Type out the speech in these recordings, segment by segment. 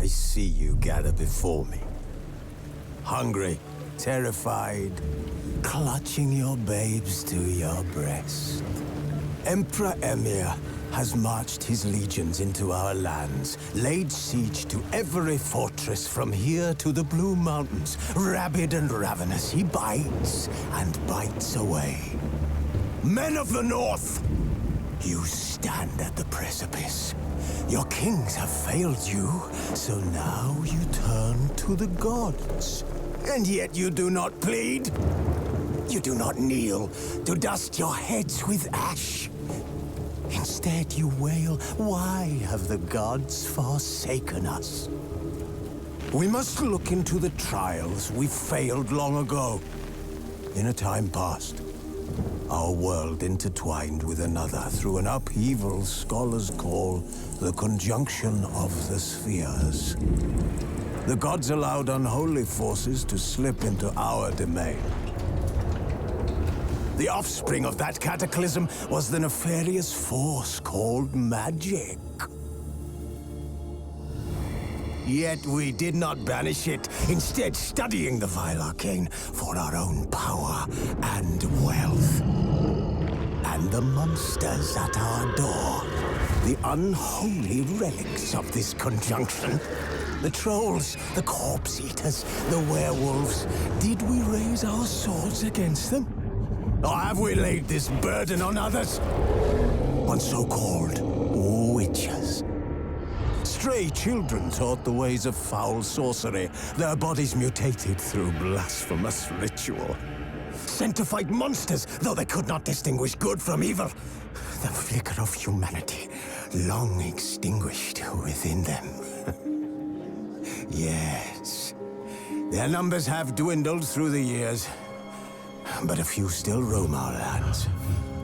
I see you gather before me. Hungry, terrified, clutching your babes to your breast. Emperor Emhyr has marched his legions into our lands, laid siege to every fortress from here to the Blue Mountains. Rabid and ravenous, he bites and bites away. Men of the North, you stand at the precipice. Your kings have failed you, so now you turn to the gods. And yet you do not plead. You do not kneel to dust your heads with ash. Instead you wail, why have the gods forsaken us? We must look into the trials we failed long ago. In a time past, our world intertwined with another through an upheaval scholars call the conjunction of the spheres. The gods allowed unholy forces to slip into our domain. The offspring of that cataclysm was the nefarious force called magic. Yet we did not banish it, instead studying the vile arcane for our own power and wealth. And the monsters at our door, the unholy relics of this conjunction. The trolls, the corpse eaters, the werewolves. Did we raise our swords against them? Or have we laid this burden on others? On so-called witches. Stray children taught the ways of foul sorcery, their bodies mutated through blasphemous ritual. Sent to fight monsters, though they could not distinguish good from evil. The flicker of humanity, long extinguished within them. Yes, their numbers have dwindled through the years. But a few still roam our lands,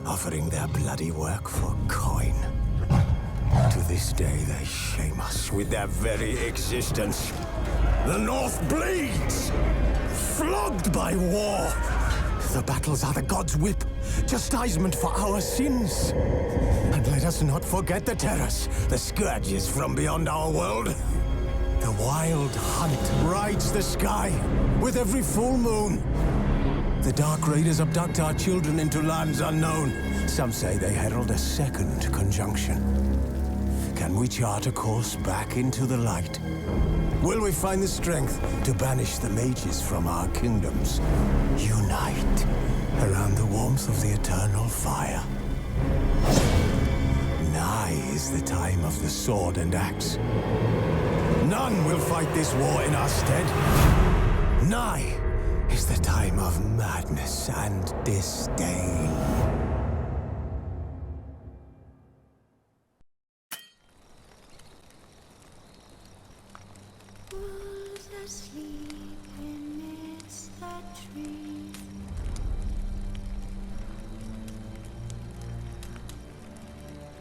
offering their bloody work for coin. To this day, they shame us with their very existence. The North bleeds, flogged by war. The battles are the gods' whip, chastisement for our sins. And let us not forget the terrors, the scourges from beyond our world. The wild hunt rides the sky with every full moon. The Dark Raiders abduct our children into lands unknown. Some say they herald a second conjunction. Can we chart a course back into the light? Will we find the strength to banish the mages from our kingdoms? Unite around the warmth of the eternal fire. Nigh is the time of the sword and axe. None will fight this war in our stead. Nigh is the time of madness and disdain. Who's asleep amidst the trees?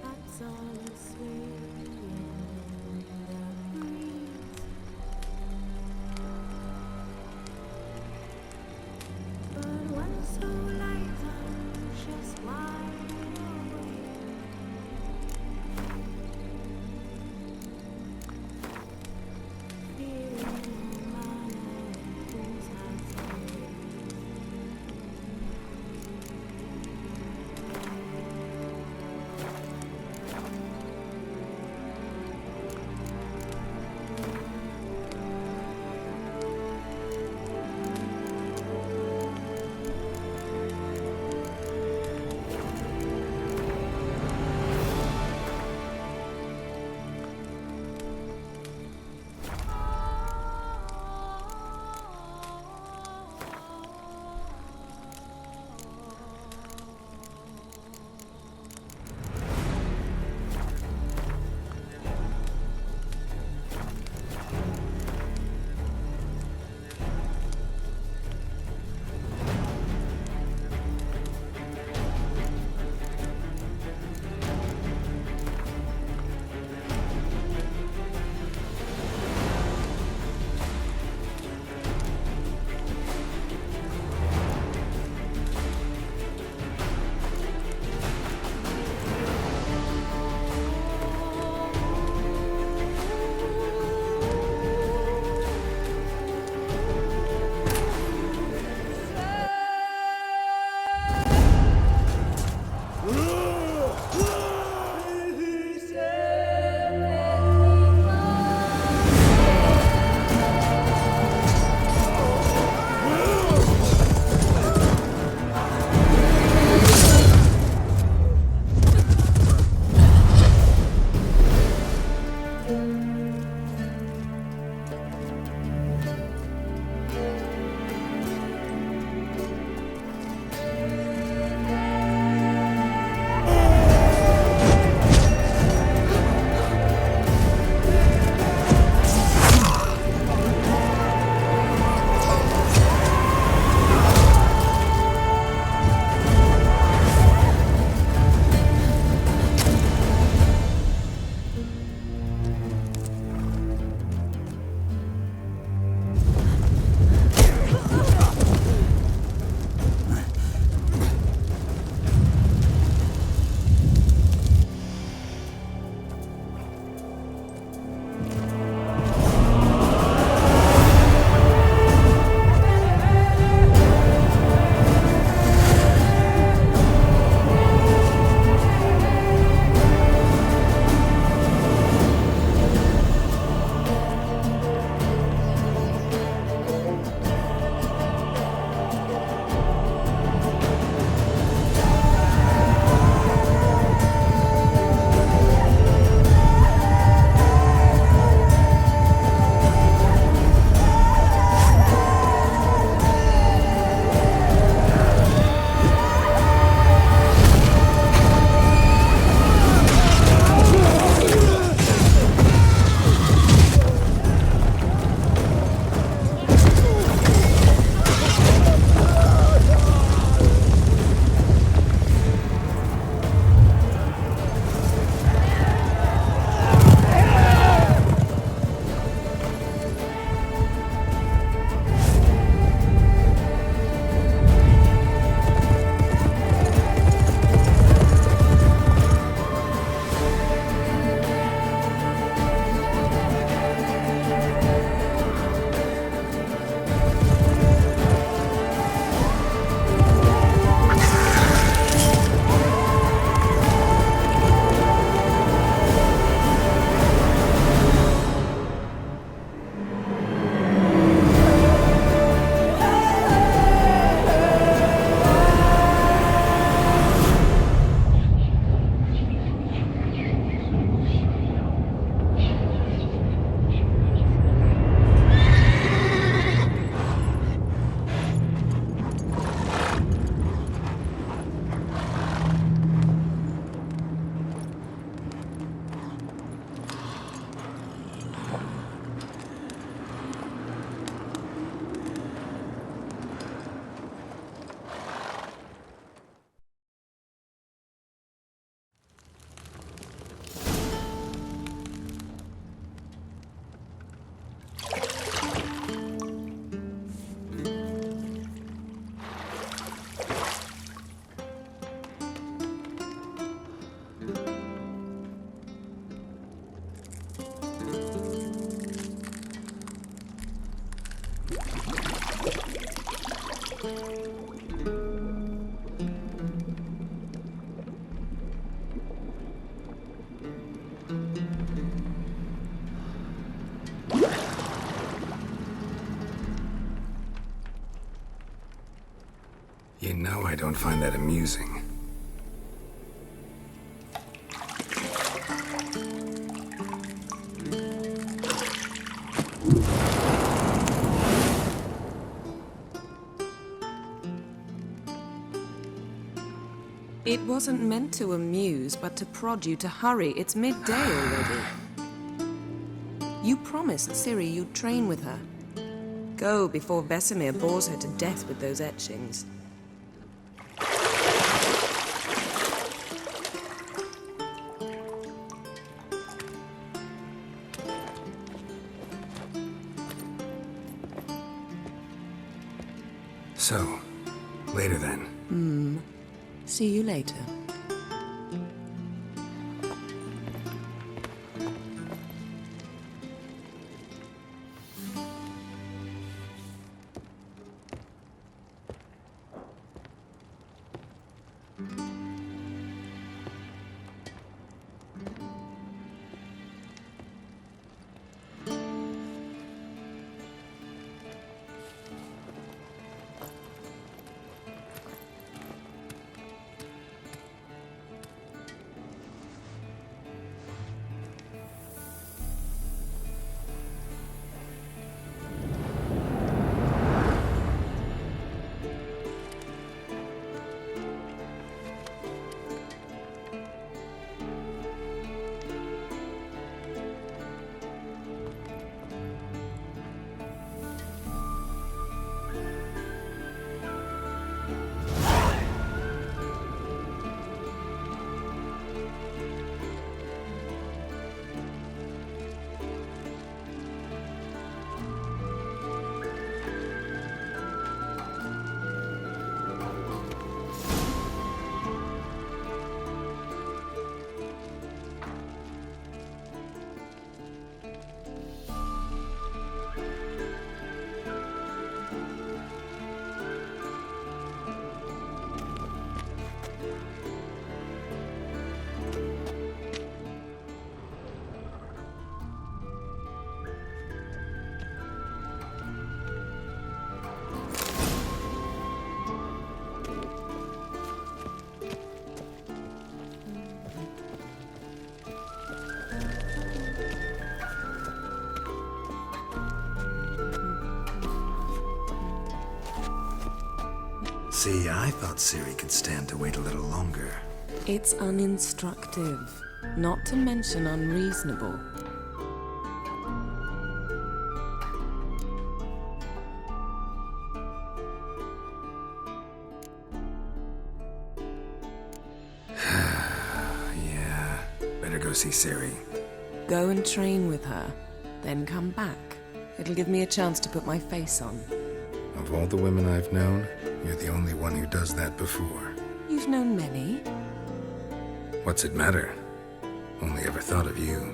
That's all swaying in the breeze. But one so light, anxious, wide awake. Fearing man whose heart You know I don't find that amusing. It wasn't meant to amuse, but to prod you to hurry. It's midday already. You promised Ciri you'd train with her. Go before Vesemir bores her to death with those etchings. So, later then. See you later. See, I thought Ciri could stand to wait a little longer. It's uninstructive, not to mention unreasonable. Yeah, better go see Ciri. Go and train with her, then come back. It'll give me a chance to put my face on. Of all the women I've known, you're the only one who does that before. You've known many. What's it matter? Only ever thought of you.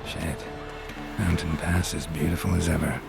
Shit. Mountain Pass as beautiful as ever.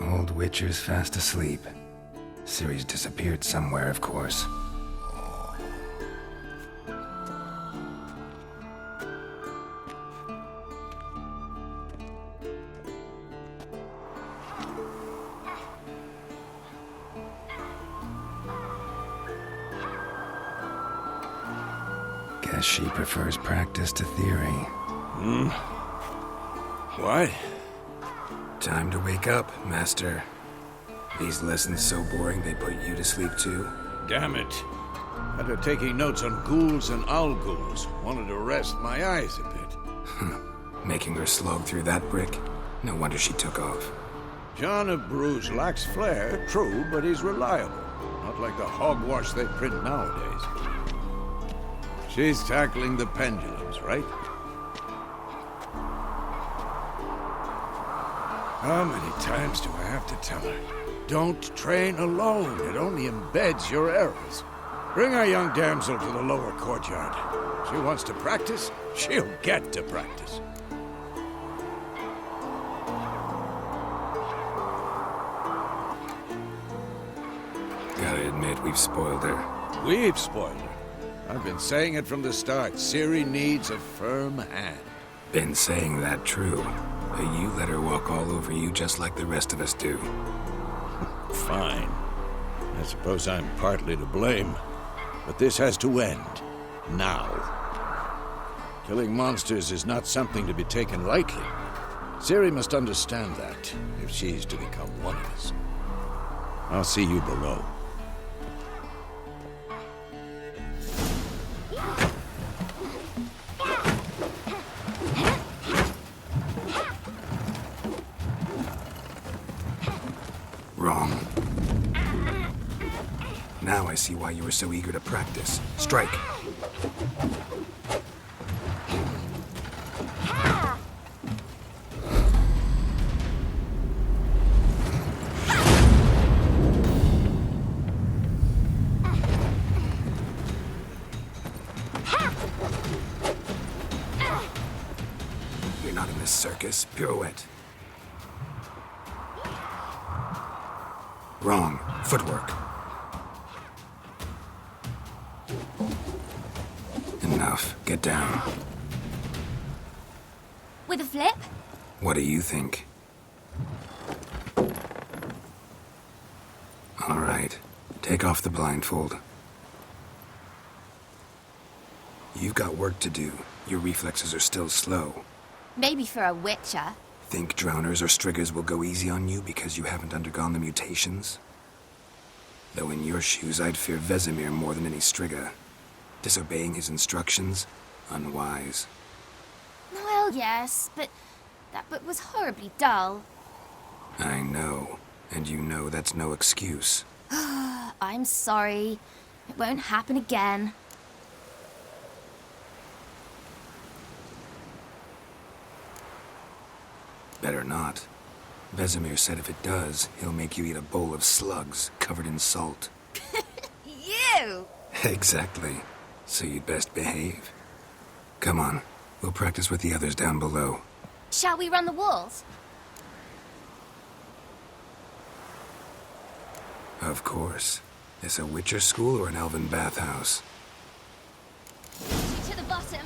Old Witcher's fast asleep. Ciri's disappeared somewhere, of course. Guess she prefers practice to theory. What? Time to wake up, Master. These lessons so boring they put you to sleep too? Damn it. After taking notes on ghouls and owl-ghouls, wanted to rest my eyes a bit. Making her slog through that brick? No wonder she took off. John of Bruges lacks flair, true, but he's reliable. Not like the hogwash they print nowadays. She's tackling the pendulums, right? How many times do I have to tell her? Don't train alone. It only embeds your errors. Bring our young damsel to the lower courtyard. She wants to practice, she'll get to practice. Gotta admit, we've spoiled her. We've spoiled her. I've been saying it from the start. Ciri needs a firm hand. Been saying that true. But you let her walk all over you just like the rest of us do. Fine. I suppose I'm partly to blame. But this has to end. Now. Killing monsters is not something to be taken lightly. Ciri must understand that, if she's to become one of us. I'll see you below. Wrong. Now I see why you were so eager to practice. Strike. You're not in this circus. Pirouette. Wrong. Footwork. Enough. Get down. With a flip? What do you think? All right. Take off the blindfold. You've got work to do. Your reflexes are still slow. Maybe for a witcher. Think drowners or striggers will go easy on you because you haven't undergone the mutations? Though in your shoes, I'd fear Vesemir more than any strigger. Disobeying his instructions? Unwise. Well, yes, but that book was horribly dull. I know. And you know that's no excuse. I'm sorry. It won't happen again. Better not. Vesemir said if it does, he'll make you eat a bowl of slugs covered in salt. You! Exactly. So you'd best behave. Come on. We'll practice with the others down below. Shall we run the walls? Of course. This a Witcher school or an elven bathhouse? To the bottom.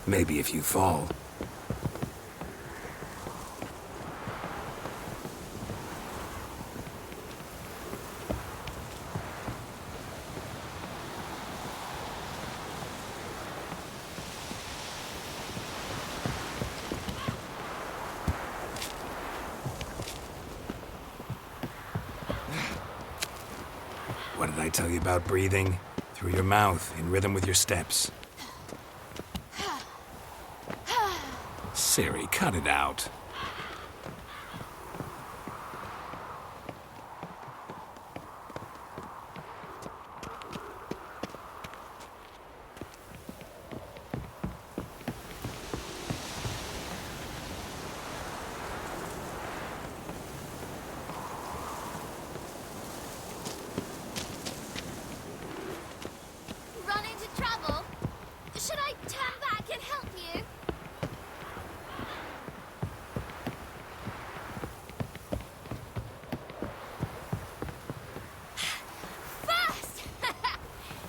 Maybe if you fall. What did I tell you about breathing? Through your mouth, in rhythm with your steps. Ciri, cut it out. Run into trouble? Should I turn back and help you? First!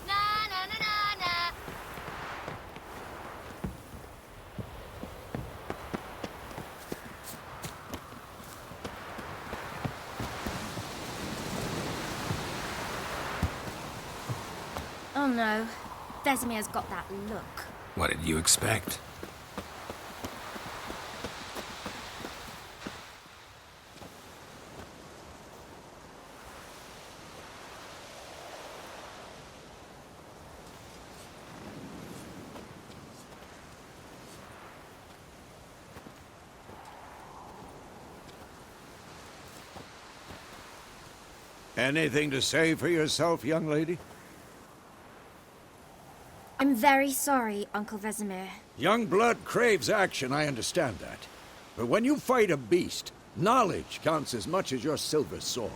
Na na na na na. Oh no. Vesemir's got that look. What did you expect? Anything to say for yourself, young lady? I'm very sorry, Uncle Vesemir. Young blood craves action, I understand that. But when you fight a beast, knowledge counts as much as your silver sword.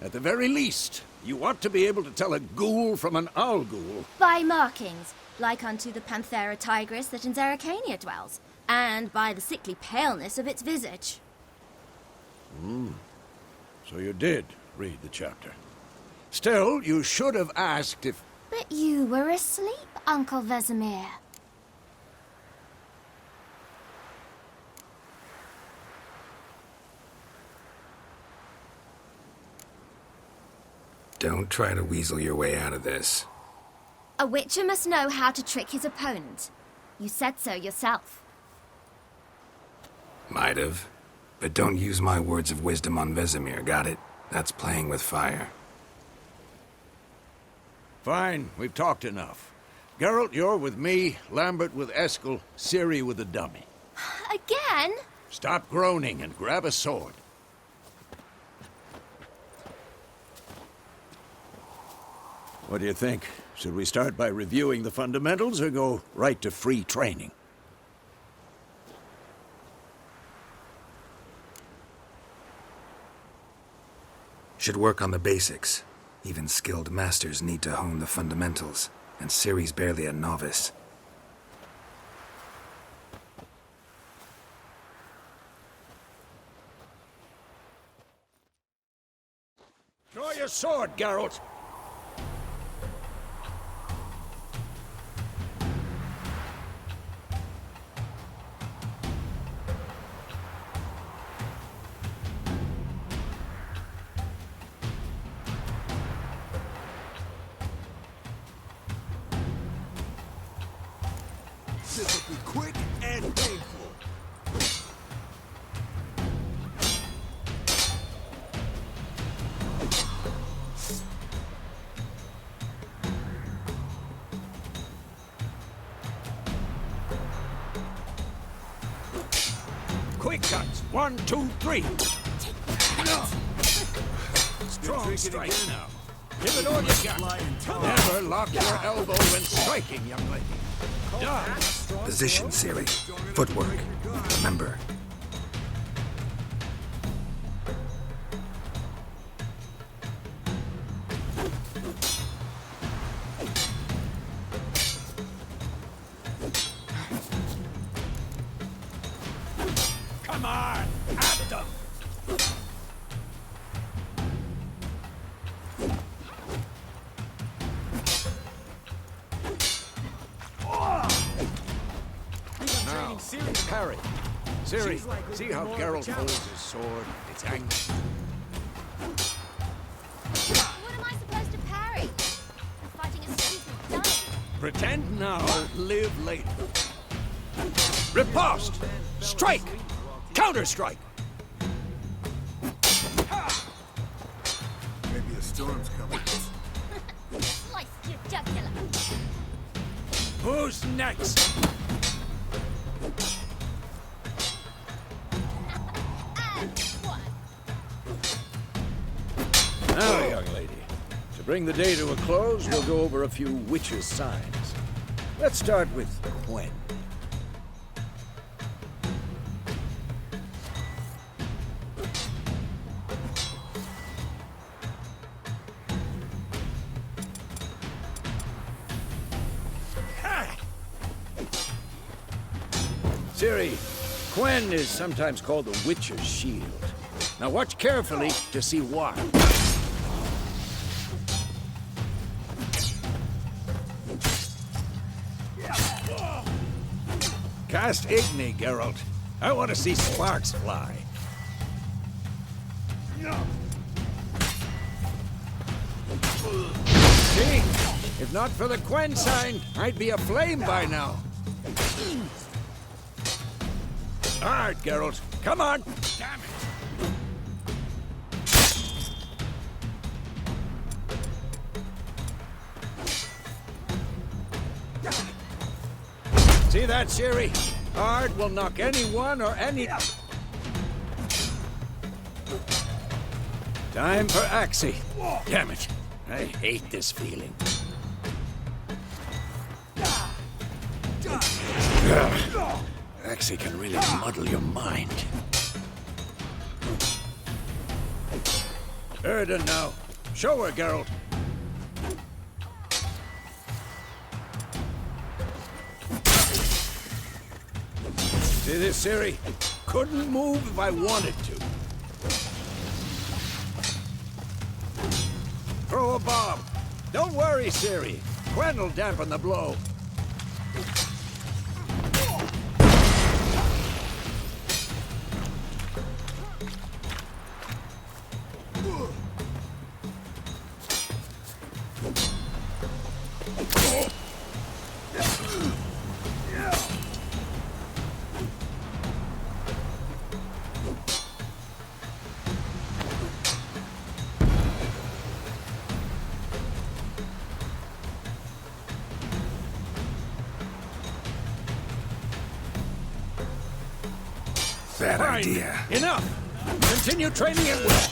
At the very least, you ought to be able to tell a ghoul from an owl ghoul. By markings, like unto the Panthera tigris that in Zeracania dwells, and by the sickly paleness of its visage. So you did read the chapter. Still, you should have asked if... But you were asleep, Uncle Vesemir. Don't try to weasel your way out of this. A witcher must know how to trick his opponent. You said so yourself. Might have. But don't use my words of wisdom on Vesemir, got it? That's playing with fire. Fine, we've talked enough. Geralt, you're with me, Lambert with Eskel, Ciri with the dummy. Again? Stop groaning and grab a sword. What do you think? Should we start by reviewing the fundamentals or go right to free training? Should work on the basics. Even skilled masters need to hone the fundamentals, and Ciri's barely a novice. Draw your sword, Geralt! This will be quick and painful. Quick cuts! 1, 2, 3! Strong strike now. Give it all you got. Never lock your elbow when striking, young lady. Done. Position, Ciri. Footwork. Remember. Come on! At them! Now, parry. Ciri, see how Geralt holds his sword? It's angry. What am I supposed to parry? I'm fighting a stupid dummy. Pretend now, live later. Riposte! Strike! Counter-strike! Maybe a storm's coming. Slice your jugular. Who's next? And one. Now, young lady, to bring the day to a close, we'll go over a few witches' signs. Let's start with Quen. Ciri, Quen is sometimes called the Witcher's Shield. Now watch carefully to see why. Cast Igni, Geralt. I want to see sparks fly. See? If not for the Quen sign, I'd be aflame by now. All right, Geralt. Come on. Damn it. See that, Ciri? Hard will knock anyone or any... Time for Axii. Damn it. I hate this feeling. Axii can really muddle your mind. Erden now. Show her, Geralt. See this, Ciri? Couldn't move if I wanted to. Throw a bomb. Don't worry, Ciri. Quen will dampen the blow. Bad Fine. idea. Enough! Continue training at will.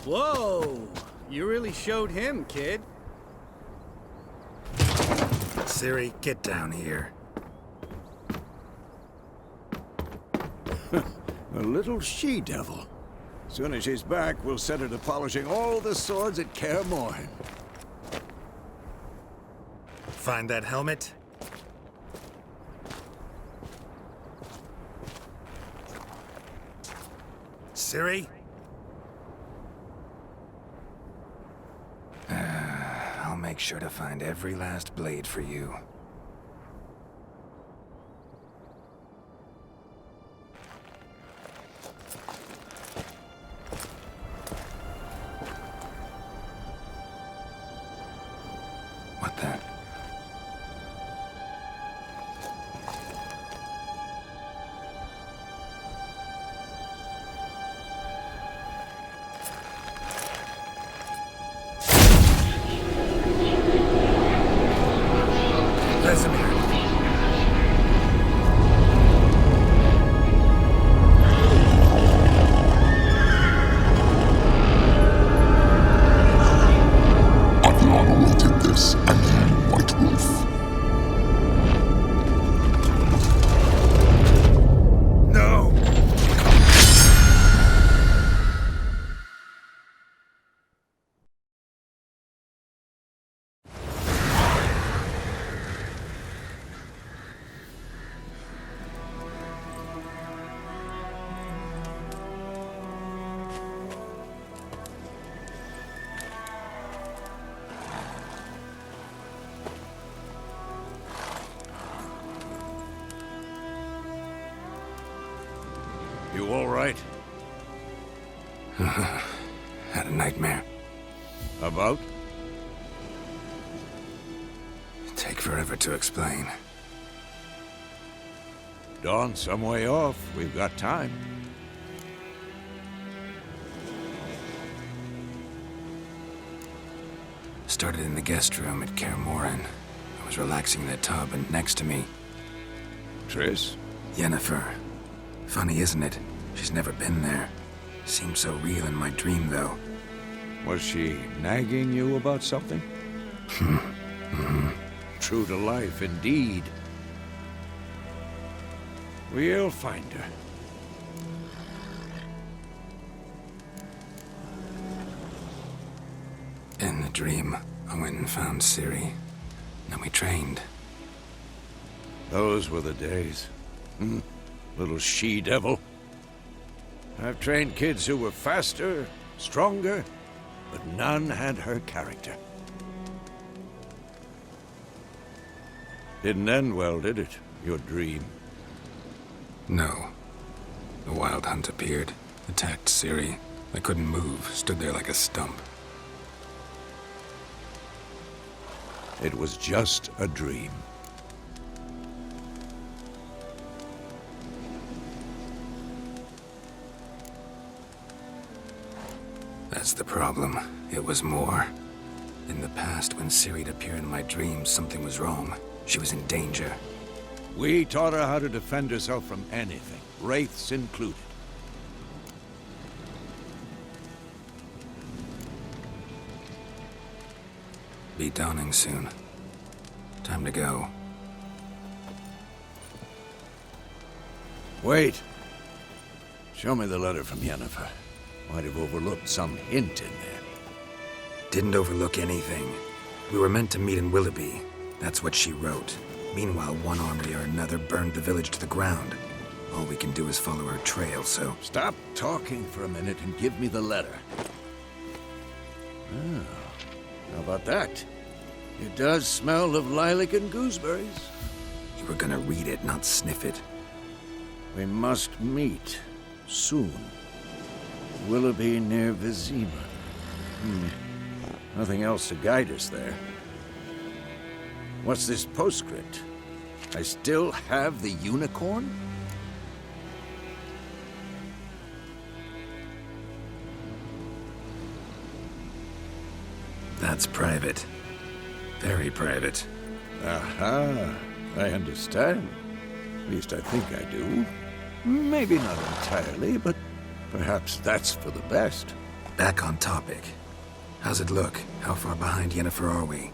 Whoa! You really showed him, kid. Ciri, get down here. A little she-devil. Soon as she's back, we'll set her to polishing all the swords at Kaer Morhen. Find that helmet? Ciri? I'll make sure to find every last blade for you. What the? Vesemir. Athlon awaited this, and you, White Wolf. No! You all right? Had a nightmare. About? Take forever to explain. Dawn's some way off. We've got time. Started in the guest room at Kaer Morhen. I was relaxing in the tub, and next to me, Triss? Yennefer. Funny, isn't it? She's never been there. Seemed so real in my dream, though. Was she nagging you about something? True to life, indeed. We'll find her. In the dream, I went and found Ciri. Then we trained. Those were the days. Little she-devil. I've trained kids who were faster, stronger, but none had her character. Didn't end well, did it? Your dream? No. The Wild Hunt appeared, attacked Ciri. I couldn't move, stood there like a stump. It was just a dream. That's the problem. It was more. In the past, when Ciri'd appear in my dreams, something was wrong. She was in danger. We taught her how to defend herself from anything, wraiths included. Be dawning soon. Time to go. Wait. Show me the letter from Yennefer. Might have overlooked some hint in there. Didn't overlook anything. We were meant to meet in Willoughby. That's what she wrote. Meanwhile, one army or another burned the village to the ground. All we can do is follow her trail, so... Stop talking for a minute and give me the letter. Oh, how about that? It does smell of lilac and gooseberries. You were gonna read it, not sniff it. We must meet soon. Willoughby near Vizima. Nothing else to guide us there. What's this postscript? I still have the unicorn? That's private. Very private. Aha, I understand. At least I think I do. Maybe not entirely, but perhaps that's for the best. Back on topic. How's it look? How far behind Yennefer are we?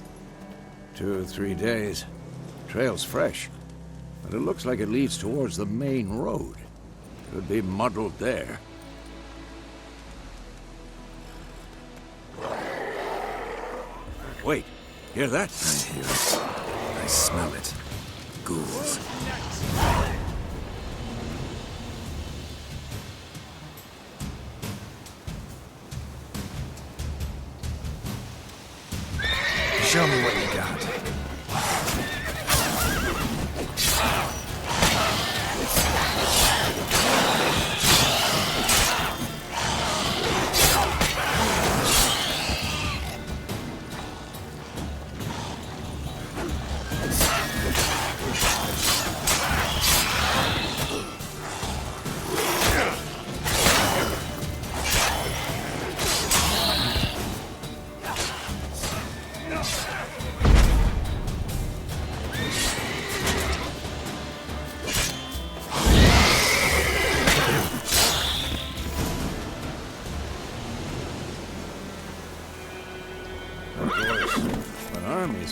2 or 3 days. Trail's fresh, but it looks like it leads towards the main road. Could be muddled there. Wait, hear that? I hear it. I smell it. Ghouls. Show me what you got.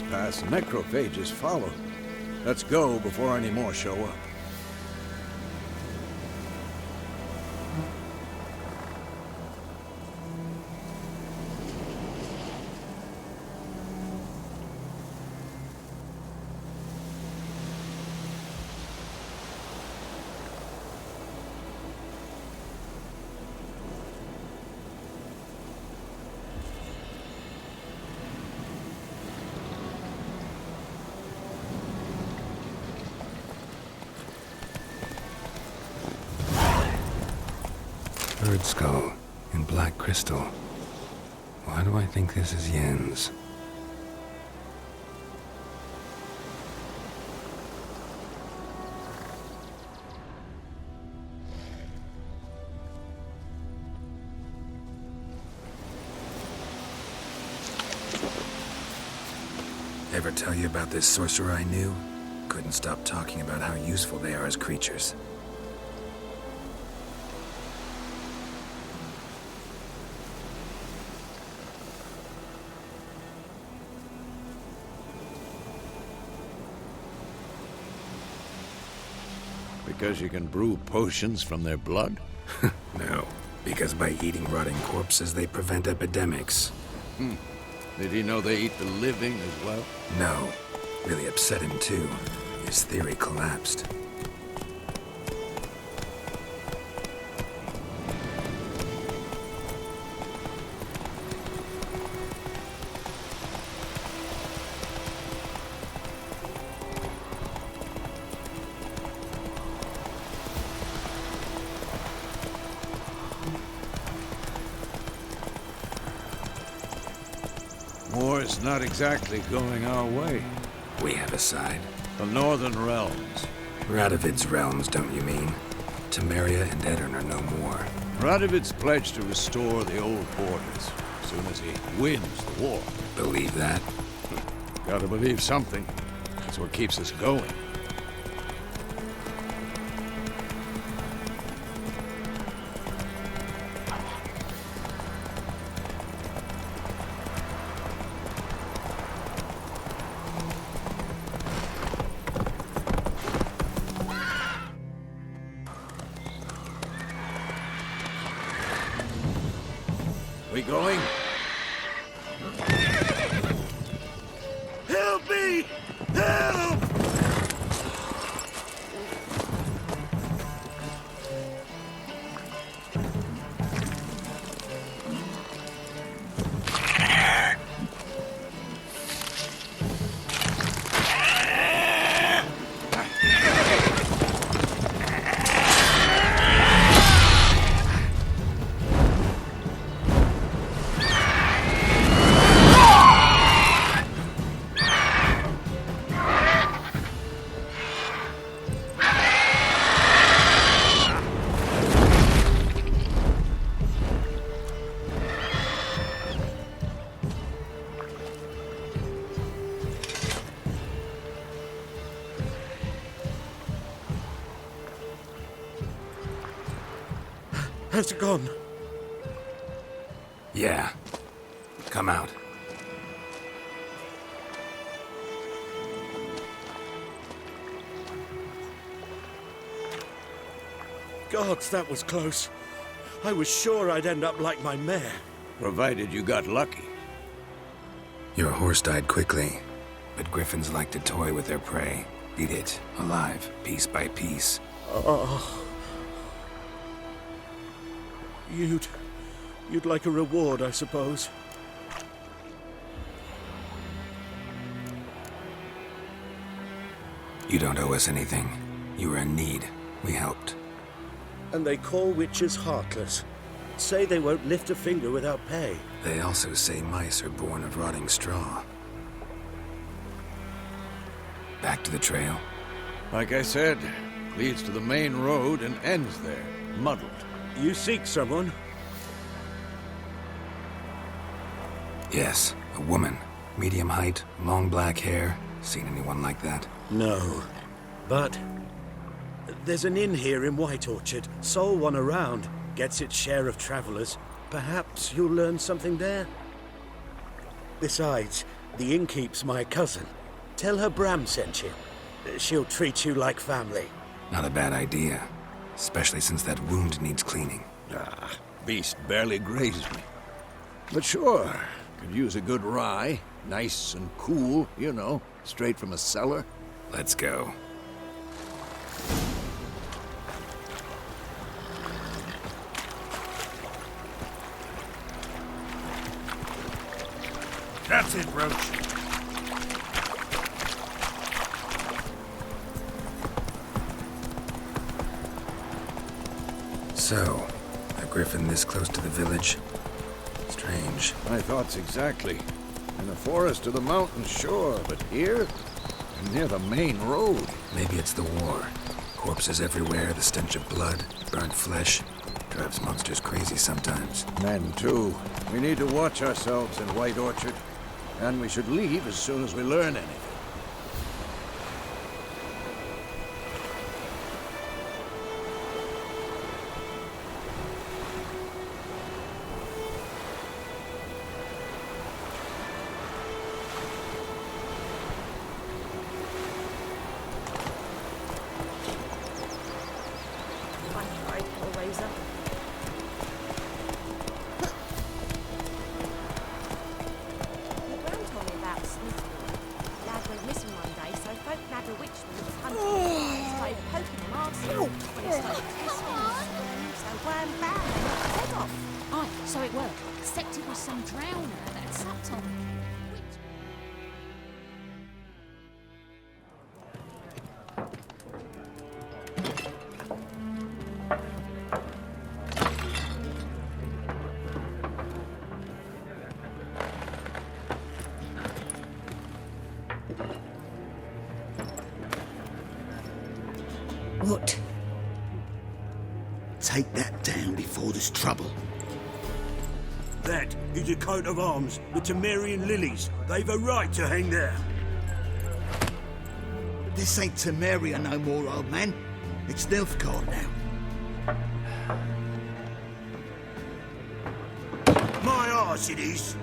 Pass, necrophages follow. Let's go before any more show up. Bird skull in black crystal. Why do I think this is Yen's? Ever tell you about this sorcerer I knew? Couldn't stop talking about how useful they are as creatures. Because you can brew potions from their blood? No, because by eating rotting corpses, they prevent epidemics. Did he know they eat the living as well? No, really upset him too. His theory collapsed. War's not exactly going our way. We have a side. The Northern Realms. Radovid's realms, don't you mean? Temeria and Edirn are no more. Radovid's pledged to restore the old borders as soon as he wins the war. Believe that? Gotta believe something. That's what keeps us going. We going? Help me! Help! Has it gone? Yeah. Come out. Gods, that was close. I was sure I'd end up like my mare. Provided you got lucky. Your horse died quickly, but griffins like to toy with their prey. Eat it, alive, piece by piece. Oh. You'd like a reward, I suppose. You don't owe us anything. You were in need. We helped. And they call witches heartless. Say they won't lift a finger without pay. They also say mice are born of rotting straw. Back to the trail. Like I said, leads to the main road and ends there, muddled. You seek someone? Yes, a woman. Medium height, long black hair. Seen anyone like that? No. But there's an inn here in White Orchard. Sole one around. Gets its share of travelers. Perhaps you'll learn something there? Besides, the innkeep's my cousin. Tell her Bram sent you. She'll treat you like family. Not a bad idea. Especially since that wound needs cleaning. Beast barely grazed me. But sure, could use a good rye. Nice and cool, you know, straight from a cellar. Let's go. That's it, Roach. So, a griffin this close to the village? Strange. My thoughts exactly. In the forest or the mountains, sure, but here? Near the main road. Maybe it's the war. Corpses everywhere, the stench of blood, burnt flesh. Drives monsters crazy sometimes. Men, too. We need to watch ourselves in White Orchard. And we should leave as soon as we learn anything. So it worked. Except it was some drowner that had sucked on. What? Take that down before there's trouble. That is a coat of arms, the Temerian lilies. They've a right to hang there. This ain't Temeria no more, old man. It's Nilfgaard now. My arse it is.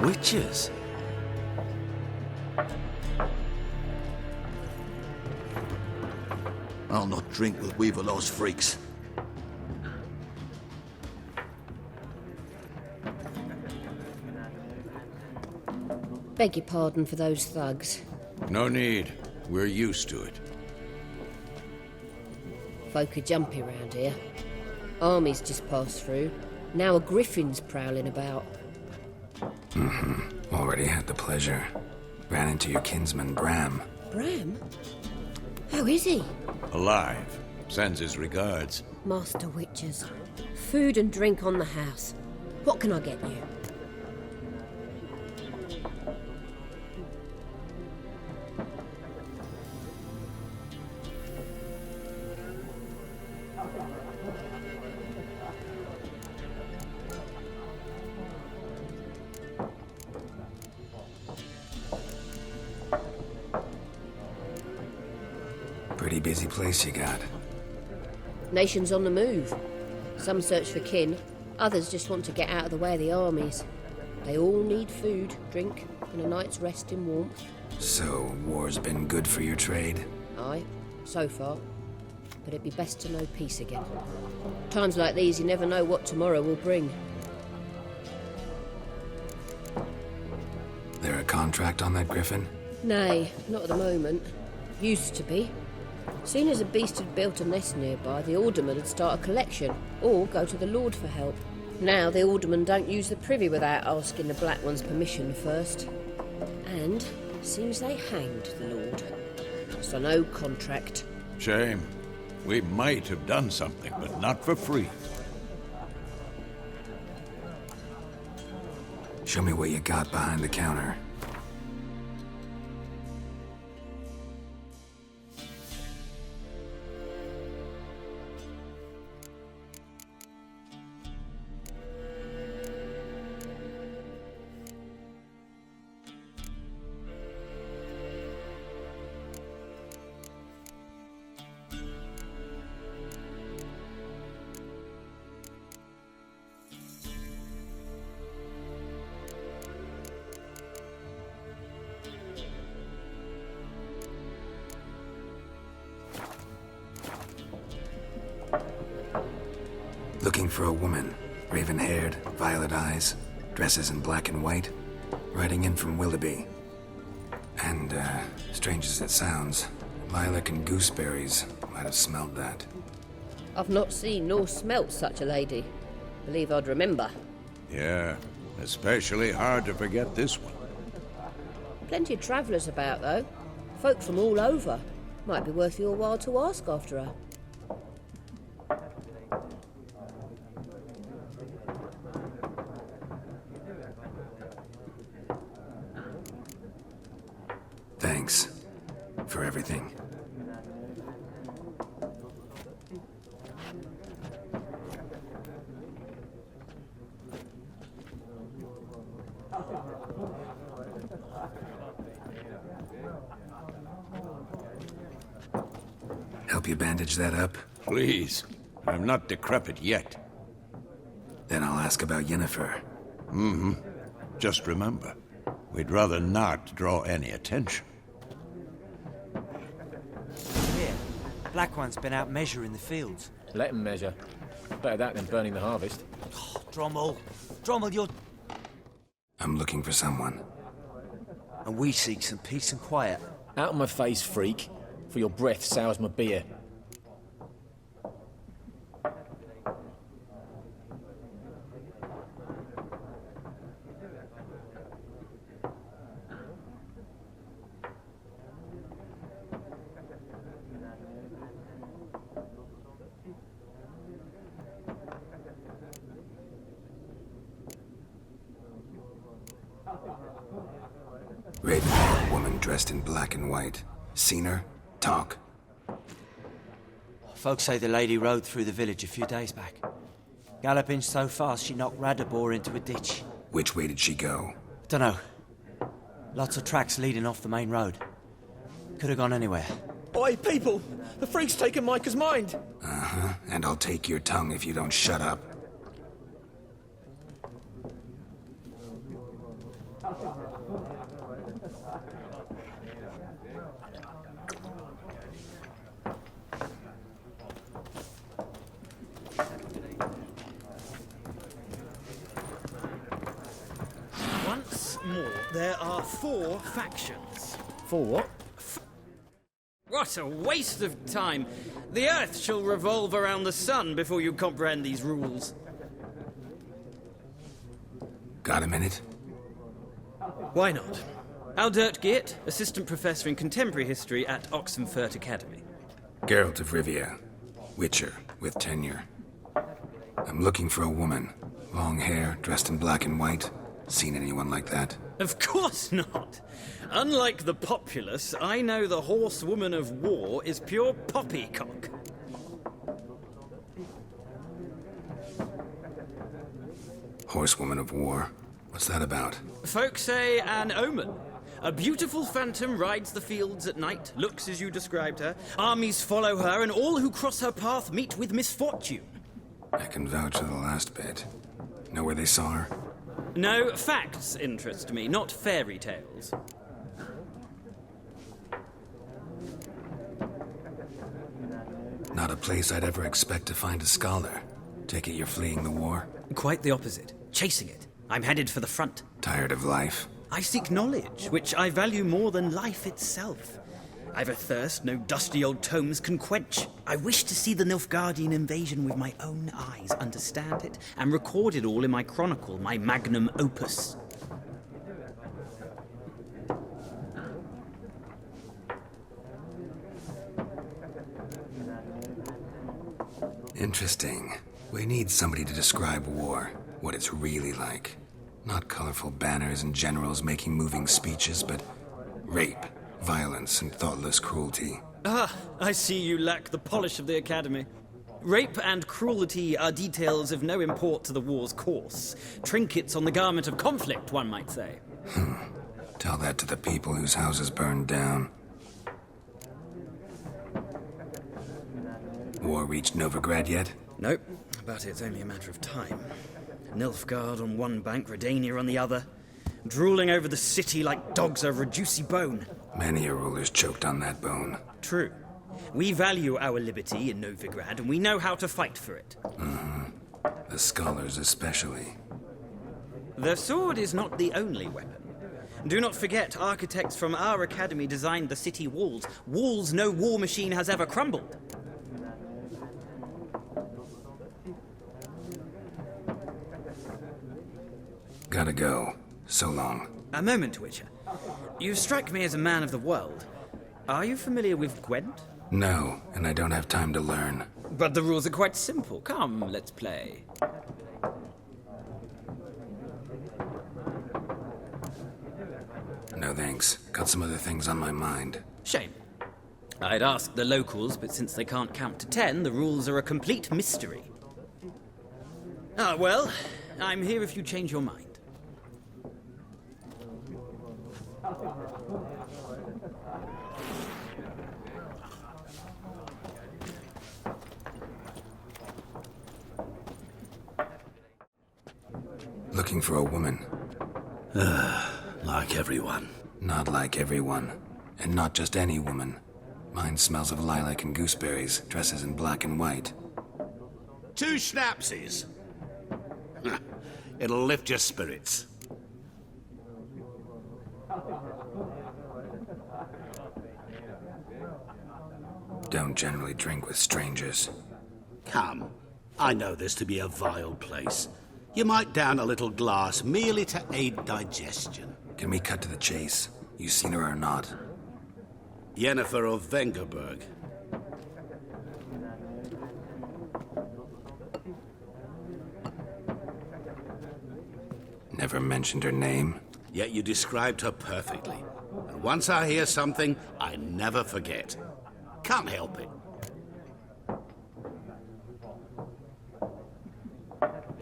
Witches? I'll not drink with Weaverlaw's freaks. Beg your pardon for those thugs. No need. We're used to it. Folk are jumpy round here. Armies just passed through. Now a griffin's prowling about. Already had the pleasure. Ran into your kinsman, Bram. Bram? How is he? Alive. Sends his regards. Master Witches. Food and drink on the house. What can I get you? Pretty busy place you got. Nations on the move. Some search for kin, others just want to get out of the way of the armies. They all need food, drink, and a night's rest in warmth. So, war's been good for your trade? Aye, so far. But it'd be best to know peace again. Times like these, you never know what tomorrow will bring. There a contract on that griffin? Nay, not at the moment. Used to be. Soon as a beast had built a nest nearby, the alderman would start a collection, or go to the Lord for help. Now the aldermen don't use the privy without asking the Black One's permission first. And seems they hanged the Lord. So no contract. Shame. We might have done something, but not for free. Show me what you got behind the counter. Looking for a woman. Raven-haired, violet eyes, dresses in black and white. Riding in from Willoughby. And, strange as it sounds, lilac and gooseberries might have smelled that. I've not seen nor smelt such a lady. Believe I'd remember. Yeah, especially hard to forget this one. Plenty of travellers about, though. Folk from all over. Might be worth your while to ask after her. bandage that up? Please. I'm not decrepit yet. Then I'll ask about Yennefer. Just remember, we'd rather not draw any attention. Here, Black One's been out measuring the fields. Let him measure. Better that than burning the harvest. Oh, Drommel, you're... I'm looking for someone. And we seek some peace and quiet. Out of my face, freak. For your breath sours my beer. Raven, woman dressed in black and white. Seen her? Talk. Folks say the lady rode through the village a few days back. Galloping so fast she knocked Radabor into a ditch. Which way did she go? Dunno. Lots of tracks leading off the main road. Could have gone anywhere. Oi, people! The freak's taken Micah's mind! Uh-huh. And I'll take your tongue if you don't shut up. Once more, there are 4 factions. 4 what? What a waste of time. The Earth shall revolve around the sun before you comprehend these rules. Got a minute? Why not? Aldert Geert, Assistant Professor in Contemporary History at Oxenfurt Academy. Geralt of Rivia. Witcher, with tenure. I'm looking for a woman. Long hair, dressed in black and white. Seen anyone like that? Of course not. Unlike the populace, I know the horsewoman of war is pure poppycock. Horsewoman of war? What's that about? Folk say an omen. A beautiful phantom rides the fields at night, looks as you described her. Armies follow her, and all who cross her path meet with misfortune. I can vouch for the last bit. Know where they saw her? No, facts interest me, not fairy tales. Not a place I'd ever expect to find a scholar. Take it you're fleeing the war? Quite the opposite. Chasing it. I'm headed for the front. Tired of life? I seek knowledge, which I value more than life itself. I've a thirst no dusty old tomes can quench. I wish to see the Nilfgaardian invasion with my own eyes, understand it, and record it all in my chronicle, my magnum opus. Interesting. We need somebody to describe war, what it's really like. Not colorful banners and generals making moving speeches, but rape, violence, and thoughtless cruelty. Ah, I see you lack the polish of the Academy. Rape and cruelty are details of no import to the war's course. Trinkets on the garment of conflict, one might say. Tell that to the people whose houses burned down. War reached Novigrad yet? Nope, but it's only a matter of time. Nilfgaard on one bank, Redania on the other, drooling over the city like dogs over a juicy bone. Many a ruler's choked on that bone. True. We value our liberty in Novigrad, and we know how to fight for it. The scholars especially. The sword is not the only weapon. Do not forget, architects from our academy designed the city walls. Walls no war machine has ever crumbled. Gotta go. So long. A moment, Witcher. You strike me as a man of the world. Are you familiar with Gwent? No, and I don't have time to learn. But the rules are quite simple. Come, let's play. No thanks. Got some other things on my mind. Shame. I'd ask the locals, but since they can't count to 10, the rules are a complete mystery. Ah, well, I'm here if you change your mind. Looking for a woman. Like everyone. Not like everyone. And not just any woman. Mine smells of lilac and gooseberries, dresses in black and white. 2 schnapsies. It'll lift your spirits. Don't generally drink with strangers. Come. I know this to be a vile place. You might down a little glass merely to aid digestion. Can we cut to the chase? You seen her or not? Yennefer of Vengerberg. Never mentioned her name? Yet you described her perfectly. And once I hear something, I never forget. Can't help it.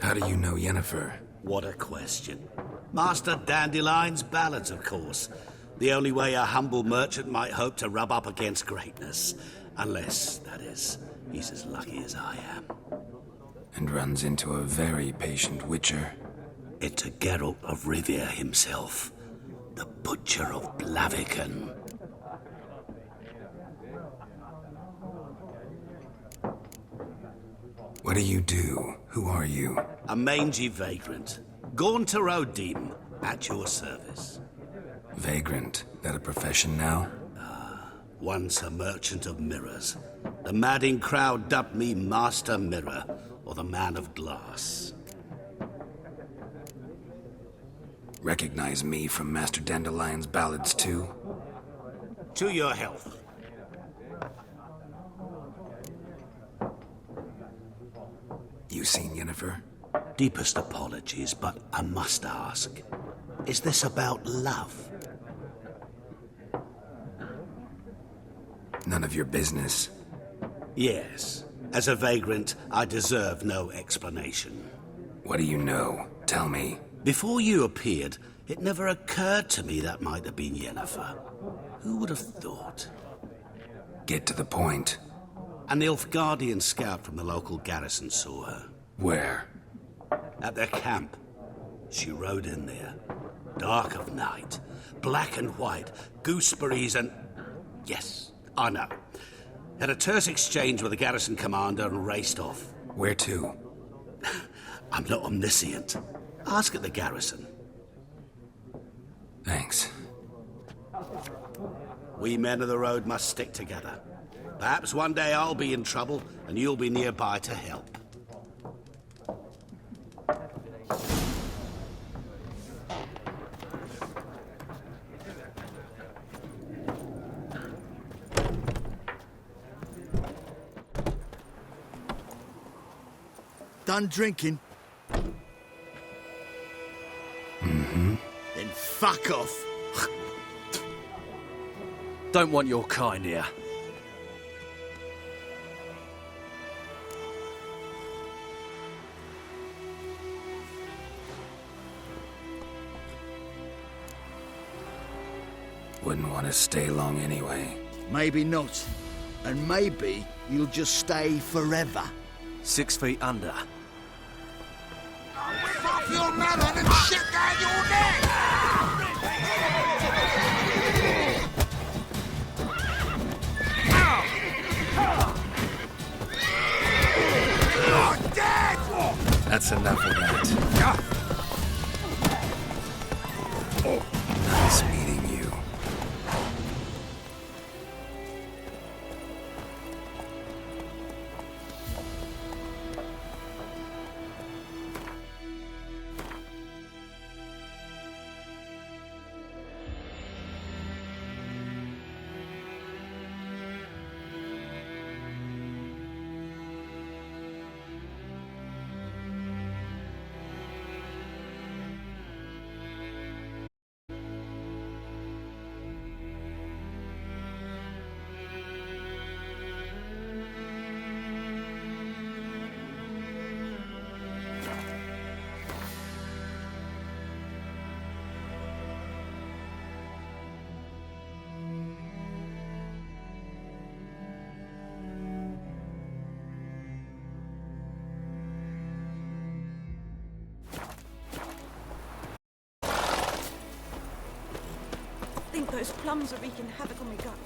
How do you know Yennefer? What a question. Master Dandelion's ballads, of course. The only way a humble merchant might hope to rub up against greatness. Unless, that is, he's as lucky as I am. And runs into a very patient witcher. Into Geralt of Rivia himself. The Butcher of Blaviken. What do you do? Who are you? A mangy vagrant. Gaunter O'Deem, at your service. Vagrant. That a profession now? Once a merchant of mirrors. The madding crowd dubbed me Master Mirror, or the Man of Glass. Recognize me from Master Dandelion's ballads too? To your health. You seen Yennefer? Deepest apologies, but I must ask. Is this about love? None of your business. Yes. As a vagrant, I deserve no explanation. What do you know? Tell me. Before you appeared, it never occurred to me that might have been Yennefer. Who would have thought? Get to the point. An Nilfgaardian scout from the local garrison saw her. Where? At their camp. She rode in there. Dark of night. Black and white. Gooseberries and... Yes, I know. Had a terse exchange with the garrison commander and raced off. Where to? I'm not omniscient. Ask at the garrison. Thanks. We men of the road must stick together. Perhaps one day I'll be in trouble and you'll be nearby to help. Done drinking? Mm-hmm. Then fuck off. Don't want your kind here. Wouldn't want to stay long anyway. Maybe not. And maybe you'll just stay forever. 6 feet under. Fuck your melon and shit down your neck! You're dead! That's enough of that. Nice meeting you. think those plums are wreaking havoc on my gut.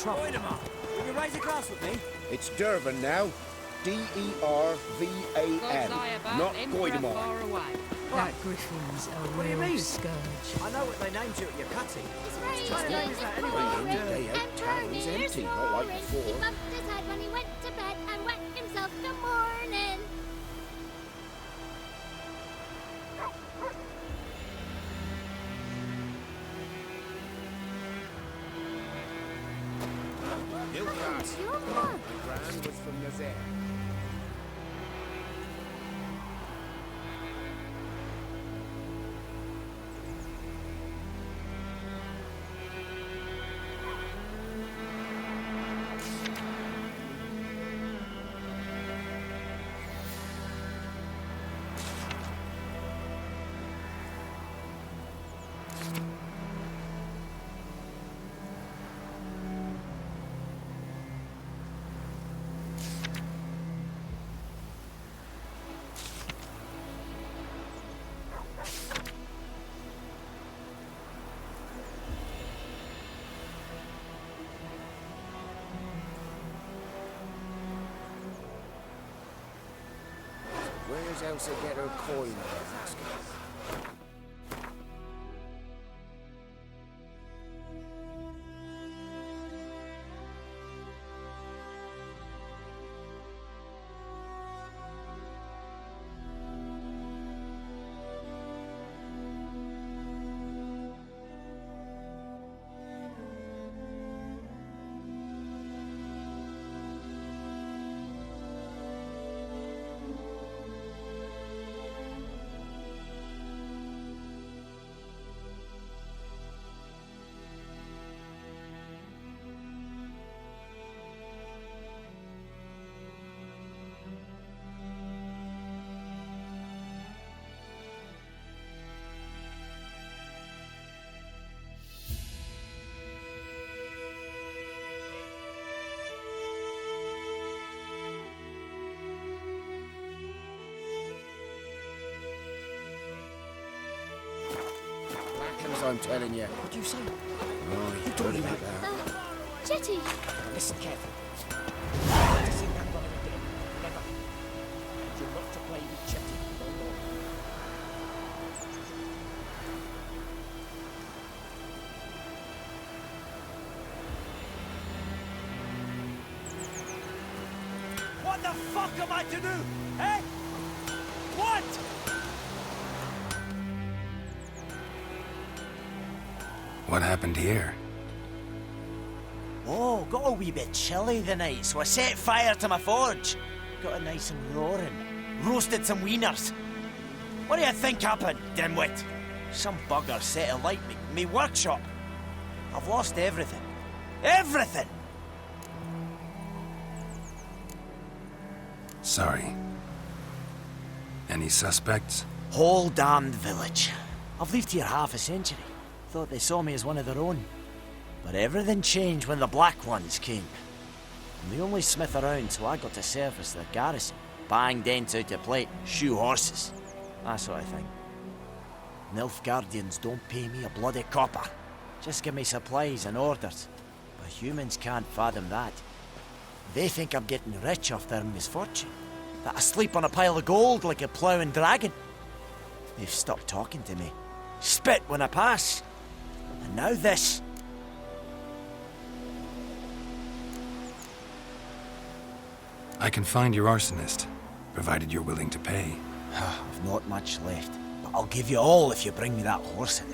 Goidemar, will you raise a glass with me? It's Durban now. D-E-R-V-A-N. Not Goidemar. That griffin's a What do you real mean? scourge. I know what they named you at your cutting. Day out, town's empty, not like before. He bumped his head when he went to bed and wet himself till morning. Ilkas. Your mug. My gran was from Nazaire. Where's Elsa get her coin, I'm asking? I'm telling you. What do you say? Oh, you told about that. Jetty. Listen carefully. Never to sing that brother again. Never. You're not to play with Jetty no more. What the fuck am I to do? Eh? What? What happened here? Oh, got a wee bit chilly the night, so I set fire to my forge. Got it nice and roaring. Roasted some wieners. What do you think happened, dimwit? Some bugger set alight me workshop. I've lost everything. Everything! Sorry. Any suspects? Whole damned village. I've lived here half a century. Thought they saw me as one of their own. But everything changed when the Black Ones came. I'm the only smith around, so I got to service the garrison. Bang dents out of plate, shoe horses. That sort of thing. Nilfgaardians don't pay me a bloody copper. Just give me supplies and orders. But humans can't fathom that. They think I'm getting rich off their misfortune. That I sleep on a pile of gold like a ploughing dragon. They've stopped talking to me. Spit when I pass. And now this. I can find your arsonist, provided you're willing to pay. I've not much left, but I'll give you all if you bring me that horse in,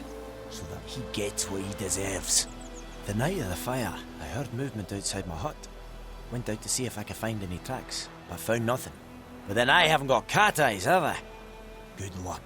so that he gets what he deserves. The night of the fire, I heard movement outside my hut. Went out to see if I could find any tracks, but found nothing. But then I haven't got cat eyes, have I? Good luck.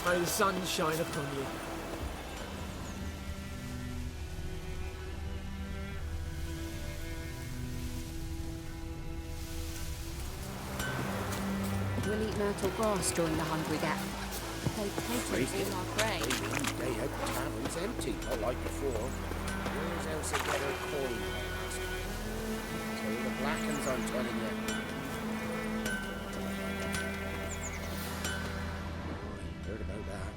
May the sun shine upon you. We'll eat myrtle grass during the hungry gap. Potatoes in our grain. They hope the tavern's empty, not like before. Where's else to get her coin last? Tell the black uns I'm telling you. Heard about that.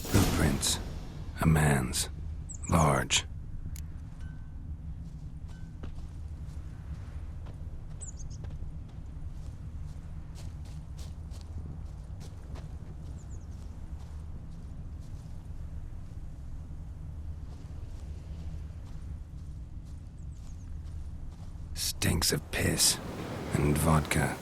Footprints. A man's. Large. Stinks of piss and vodka.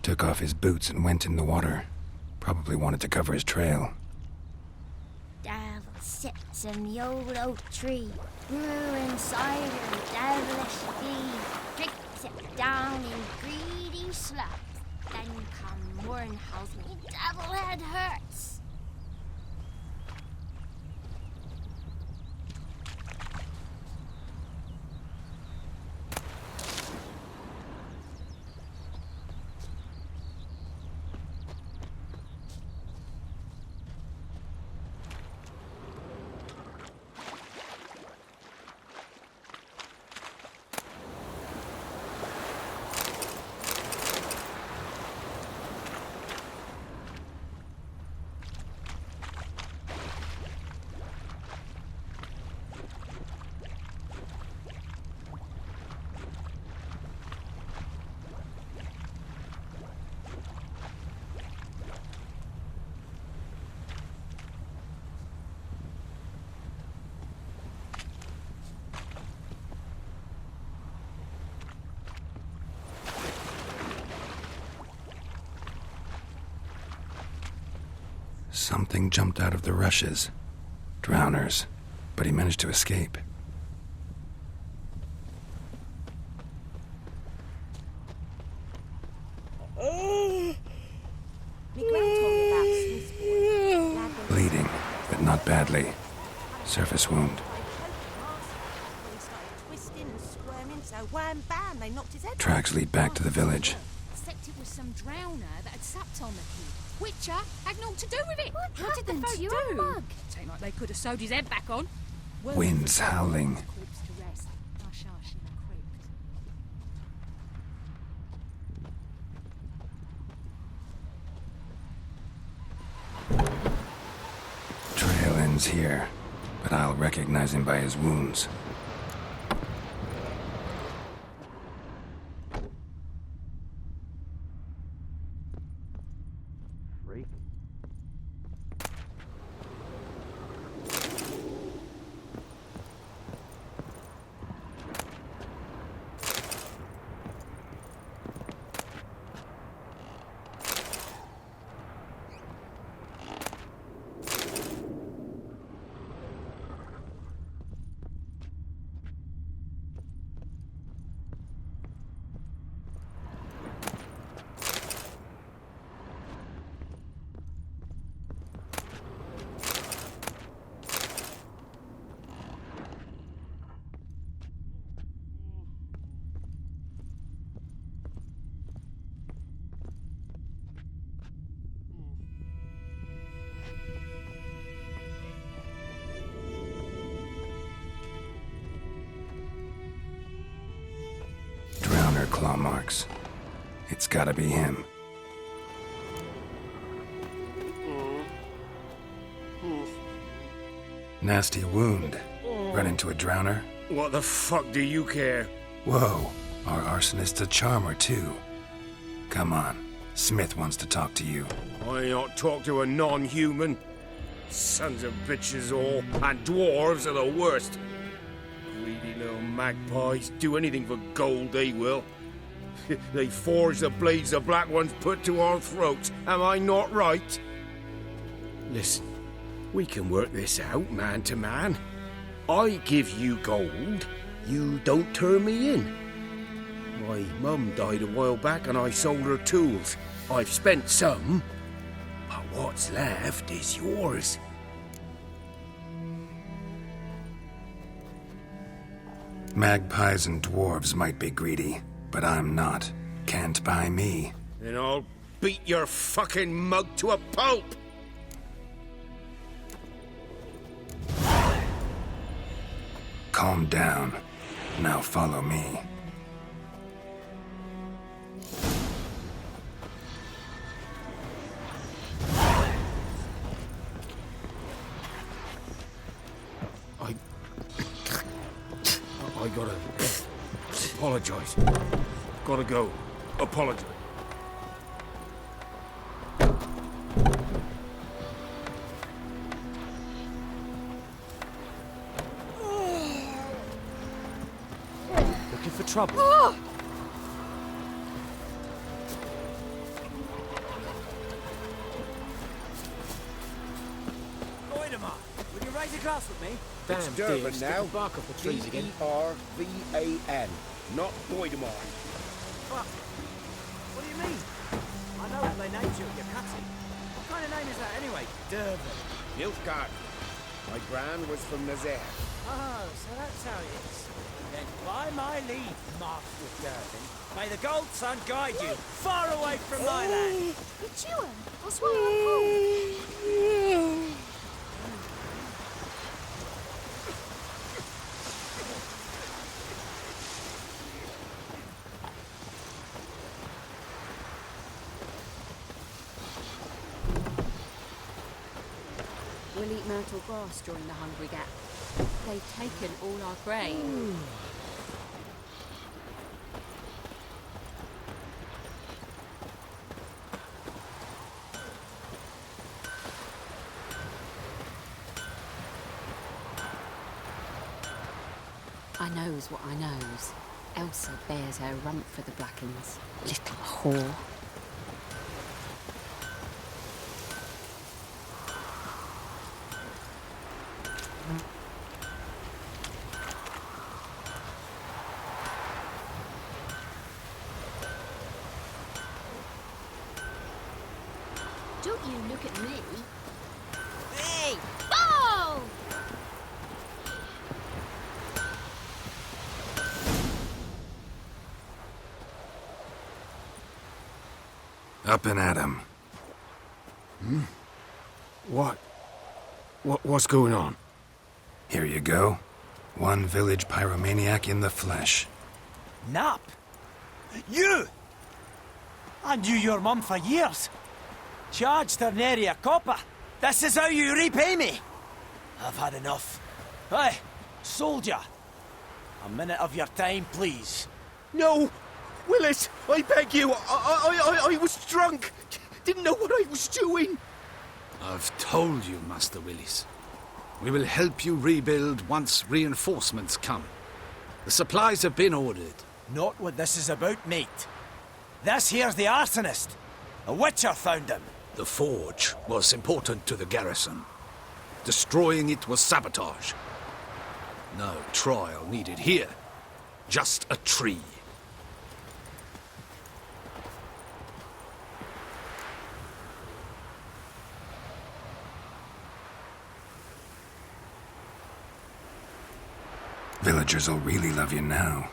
Took off his boots and went in the water. Probably wanted to cover his trail. Devil sits in the old oak tree, brewing cider with devilish glee. Drinks it down in greedy slugs. Then come morn howls me devil head hurts. Something jumped out of the rushes. Drowners. But he managed to escape. Bleeding, but not badly. Surface wound. Tracks lead back to the village. Except it was some drowner that had supped on the kid. Witcher had naught to do with it. What did the folk do? Mug? Seemed like they could have sewed his head back on. Winds howling. Corpse to rest. Hush, hush in the crypt. Trail ends here, but I'll recognize him by his wounds. Claw marks. It's gotta be him. Nasty wound. Run into a drowner? What the fuck do you care? Whoa, our arsonist's a charmer too. Come on, Smith wants to talk to you. I ain't not talk to a non-human. Sons of bitches all, and dwarves are the worst. Greedy little magpies, do anything for gold they will. They forge the blades the Black Ones put to our throats. Am I not right? Listen, we can work this out man to man. I give you gold, you don't turn me in. My mum died a while back and I sold her tools. I've spent some, but what's left is yours. Magpies and dwarves might be greedy, but I'm not. Can't buy me. Then I'll beat your fucking mug to a pulp! Calm down. Now follow me. I gotta apologize. Gotta go. Apologize. Looking for trouble? Voidemar, will you raise a glass with me? It's Durban now. Bark off the trees again. D-E-R-V-A-N, not Voidemar. What do you mean? I know what they named you at your cutting. What kind of name is that anyway? Durban. Nilfgaard. My gran was from Nazaire. Oh, so that's how it is. Then by my leave, Master Durban, may the Gold Sun guide you far away from my land. It's you, I swear I'm cool. We'll eat myrtle grass during the Hungry Gap. They've taken all our grain. I knows what I knows. Elsa bears her rump for the Blackens. Little whore. Don't you look at me. Hey! Oh! Up and at 'em. What's going on? Here you go. One village pyromaniac in the flesh. Nap? You! I knew your mum for years. Charged her nary a copper. This is how you repay me. I've had enough. Hey, soldier. A minute of your time, please. No! Willis, I beg you. I was drunk. Didn't know what I was doing. I've told you, Master Willis. We will help you rebuild once reinforcements come. The supplies have been ordered. Not what this is about, mate. This here's the arsonist. A witcher found him. The forge was important to the garrison. Destroying it was sabotage. No trial needed here. Just a tree. Villagers will really love you now.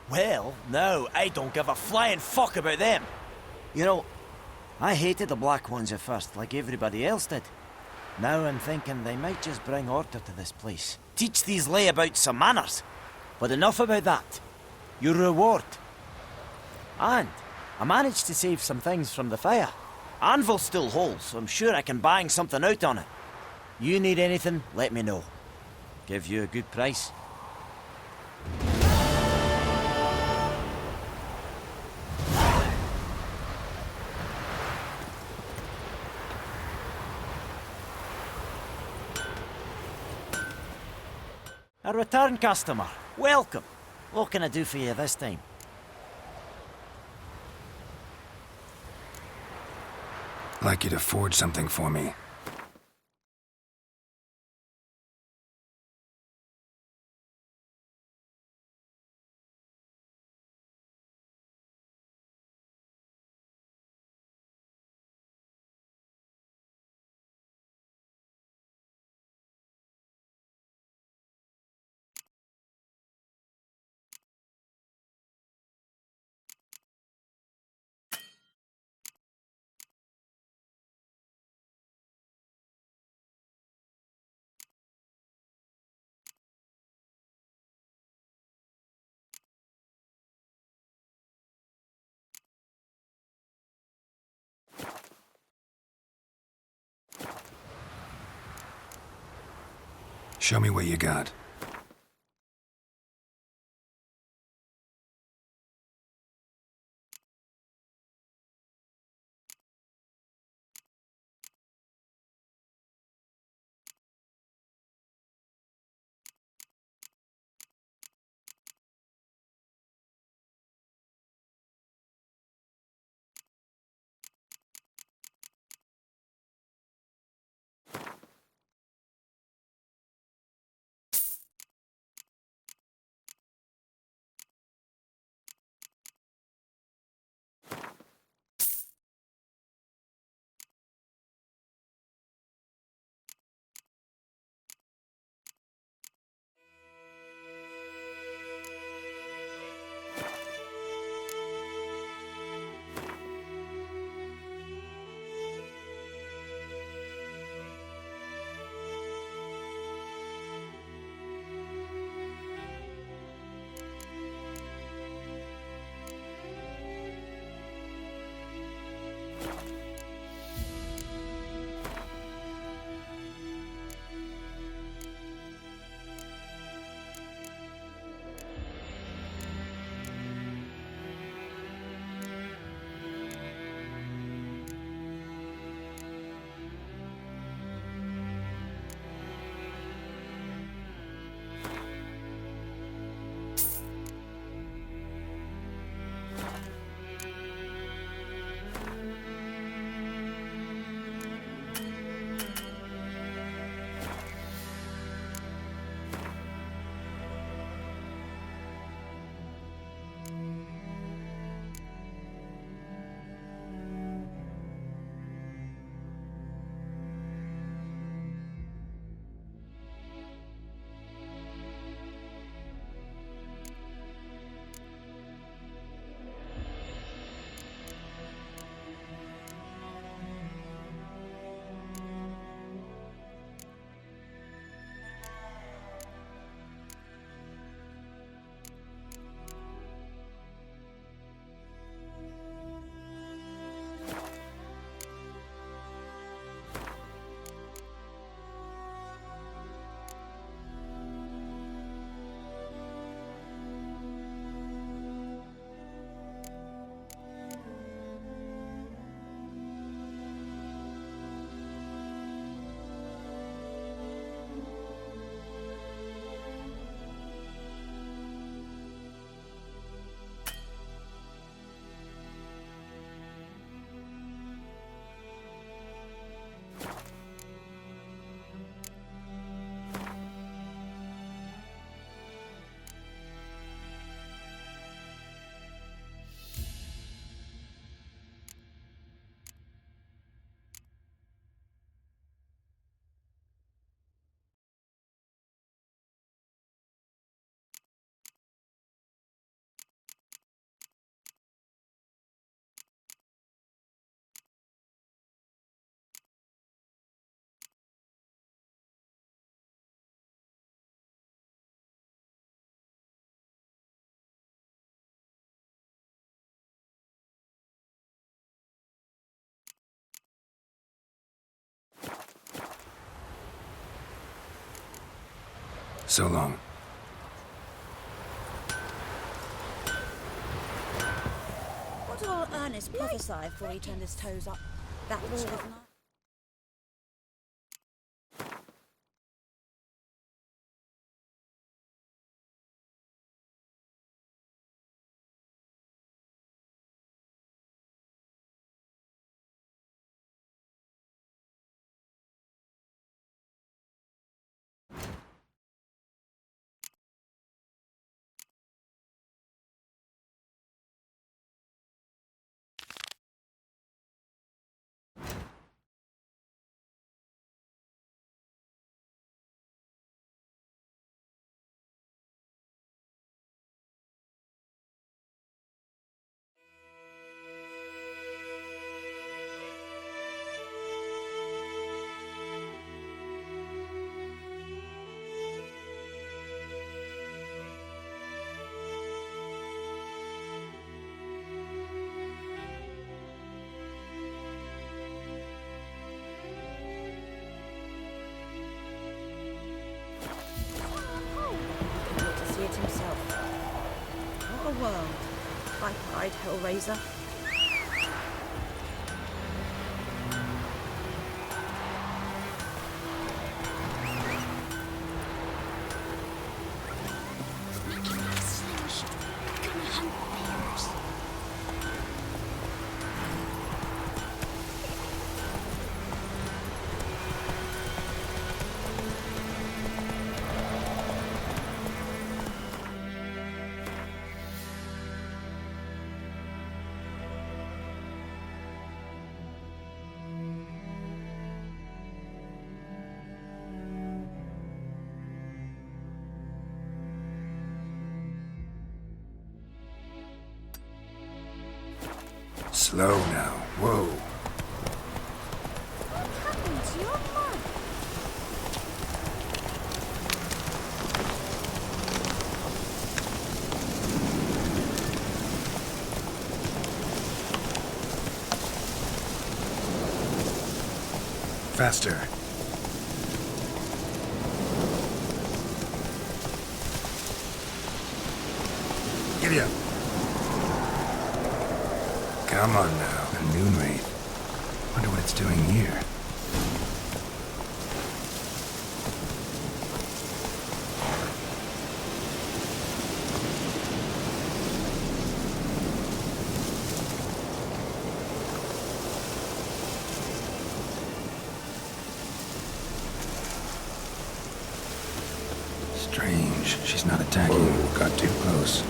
Well, no, I don't give a flying fuck about them. You know, I hated the Black Ones at first, like everybody else did. Now I'm thinking they might just bring order to this place. Teach these layabouts some manners. But enough about that. Your reward. And I managed to save some things from the fire. Anvil still holds, so I'm sure I can bang something out on it. You need anything, let me know. Give you a good price. A return customer. Welcome. What can I do for you this time? I'd like you to forge something for me. Show me what you got. So long. What did old Ernest prophesy before he turned his toes up? That was not. type-eyed Hellraiser. Look at that slingshot. Gonna hunt bears. Slow now. Whoa. What happened to your mug? Faster. Giddy up. Come on now. A noon wraith. Wonder what it's doing here. Strange. She's not attacking. Got too close.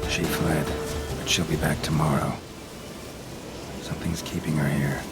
She fled, but she'll be back tomorrow. Something's keeping her here.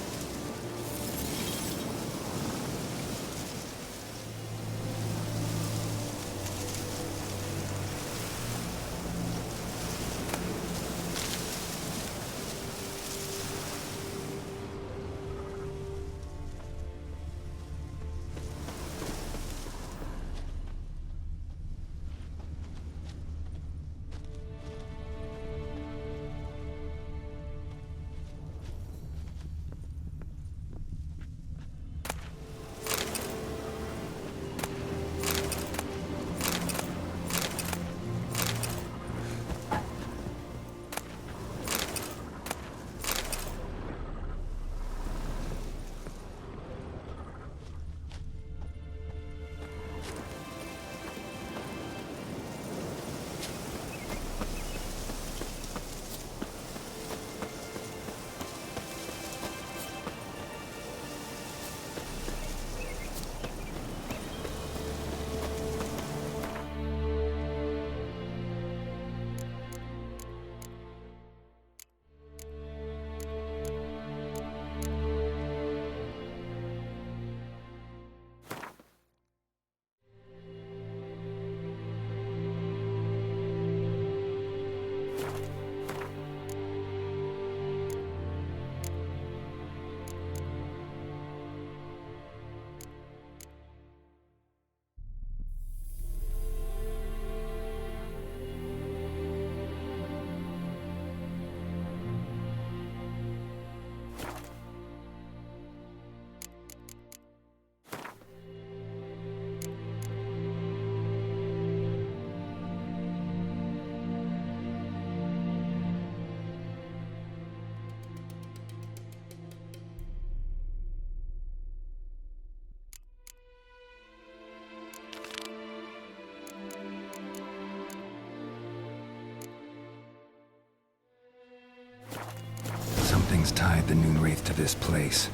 Something's tied the Noonwraith to this place.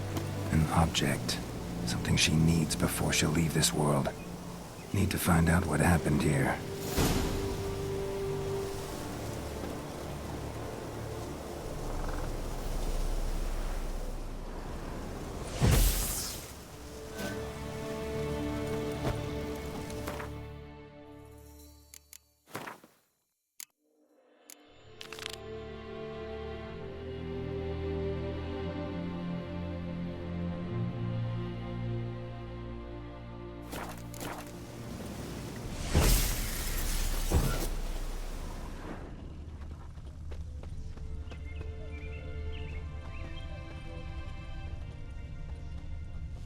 An object. Something she needs before she'll leave this world. Need to find out what happened here.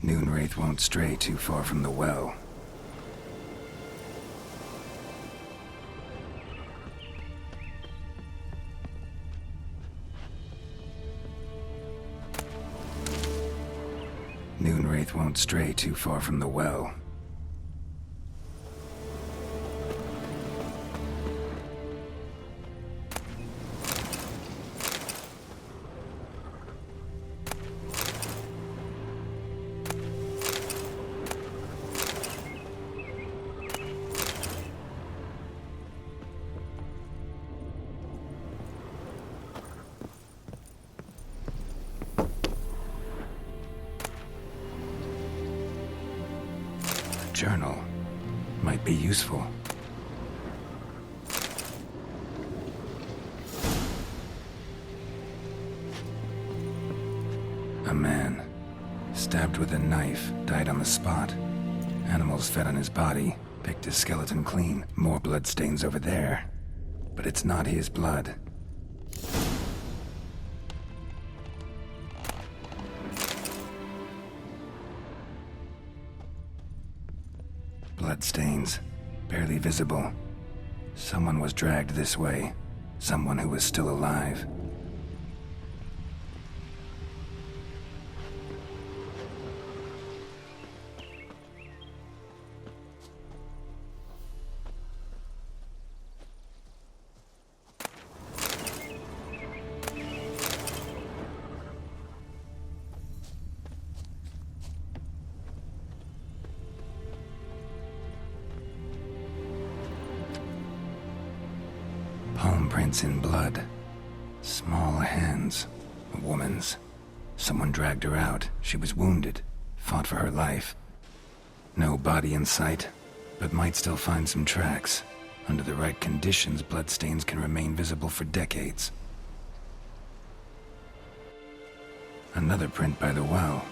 Noonwraith won't stray too far from the well. Noonwraith won't stray too far from the well. Journal might be useful. A man, stabbed with a knife, died on the spot. Animals fed on his body, picked his skeleton clean. More bloodstains over there. But it's not his blood. Bloodstains, barely visible. Someone was dragged this way. Someone who was still alive. Palm prints in blood. Small hands. A woman's. Someone dragged her out. She was wounded. Fought for her life. No body in sight, but might still find some tracks. Under the right conditions, bloodstains can remain visible for decades. Another print by the well.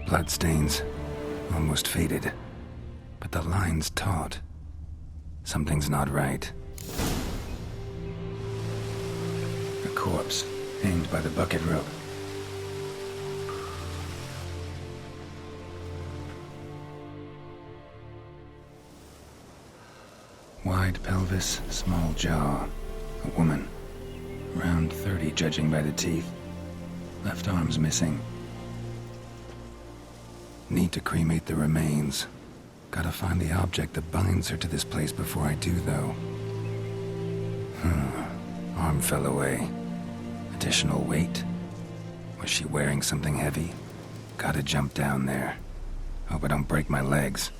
Bloodstains, almost faded, but the line's taut. Something's not right. A corpse, hanged by the bucket rope. Wide pelvis, small jaw. A woman, around 30 judging by the teeth. Left arm's missing. Need to cremate the remains. Gotta find the object that binds her to this place before I do, though. Arm fell away. Additional weight? Was she wearing something heavy? Gotta jump down there. Hope I don't break my legs.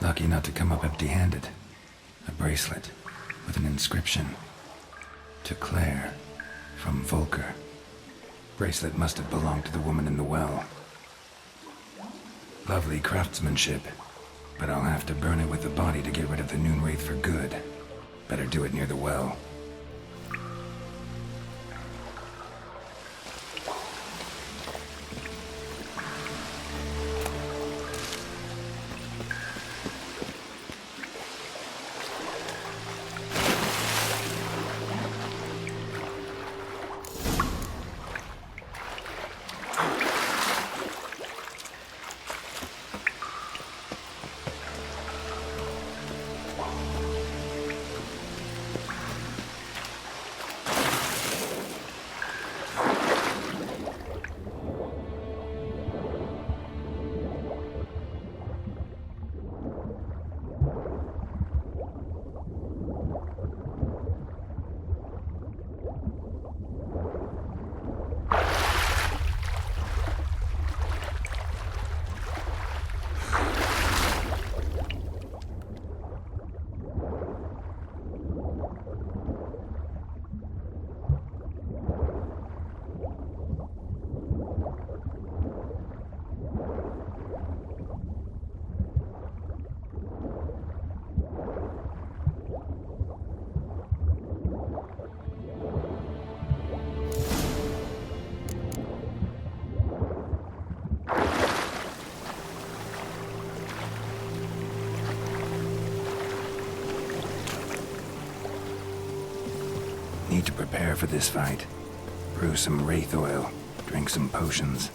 Lucky not to come up empty-handed. A bracelet with an inscription. To Claire, from Volker. Bracelet must have belonged to the woman in the well. Lovely craftsmanship, but I'll have to burn it with the body to get rid of the Noonwraith for good. Better do it near the well. Need to prepare for this fight. Brew some wraith oil, drink some potions.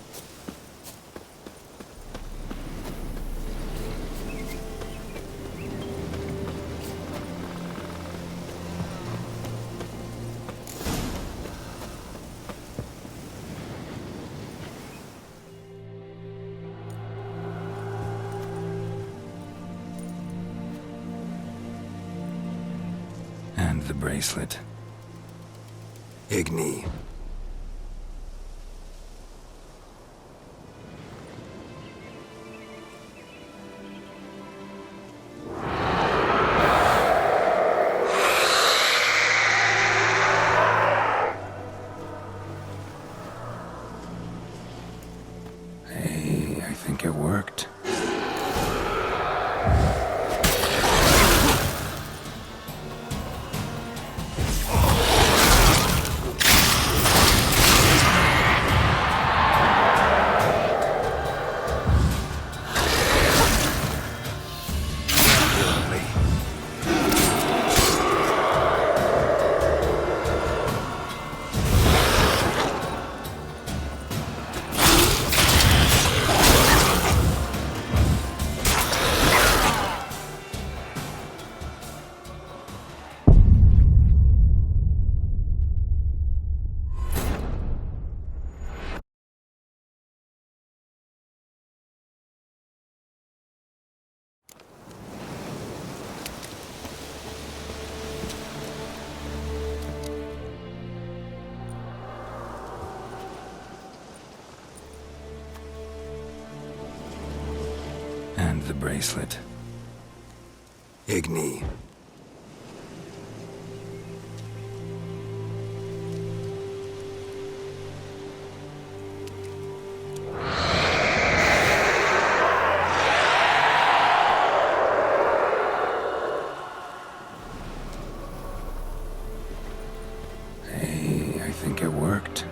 And the bracelet. Igni. Hey, I think it worked. And the bracelet. Igni. Hey, I think it worked.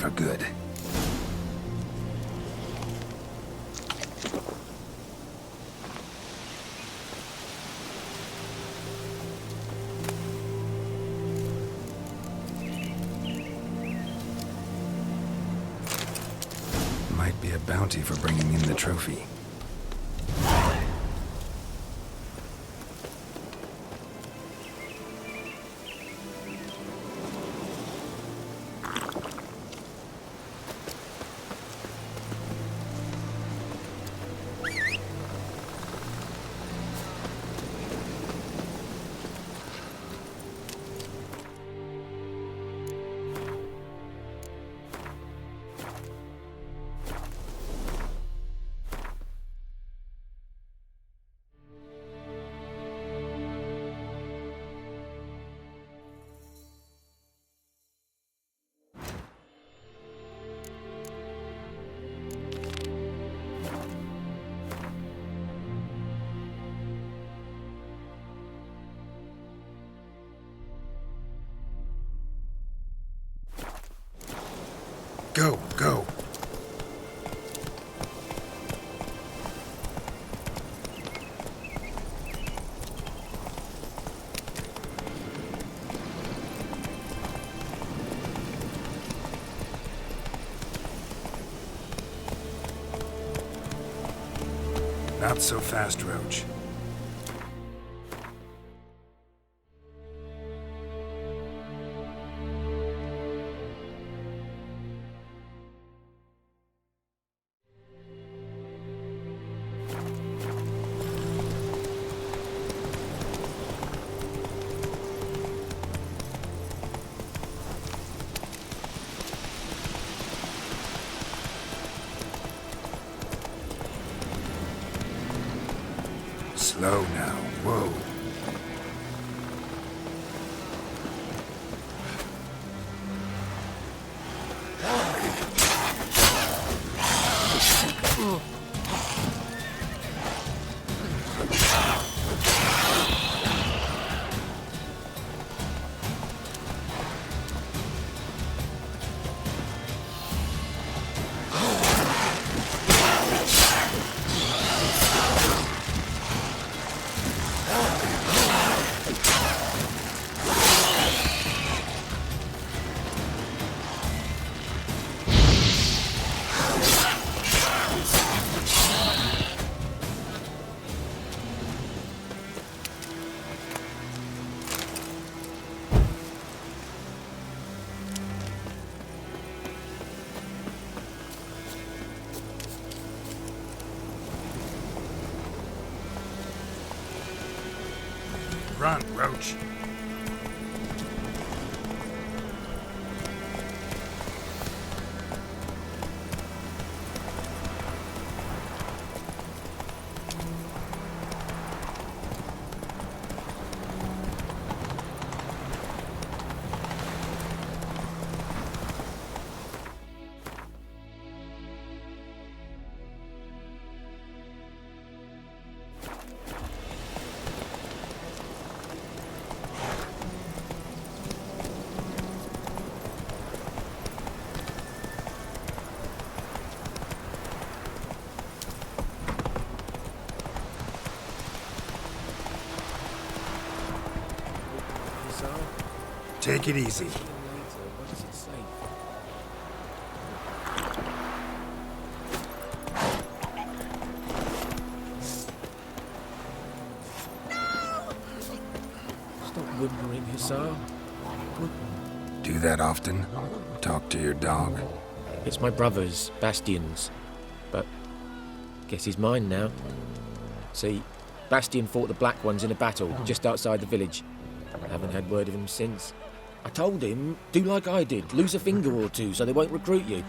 for good. Might be a bounty for bringing in the trophy. Go, go. Not so fast, Roach. Slow now. Whoa. Run, Roach. Take it easy. Stop whimpering, Hussar. Do that often? Talk to your dog? It's my brother's, Bastion's. But guess he's mine now. See, Bastion fought the Black Ones in a battle just outside the village. I haven't had word of him since. I told him, do like I did, lose a finger or two so they won't recruit you.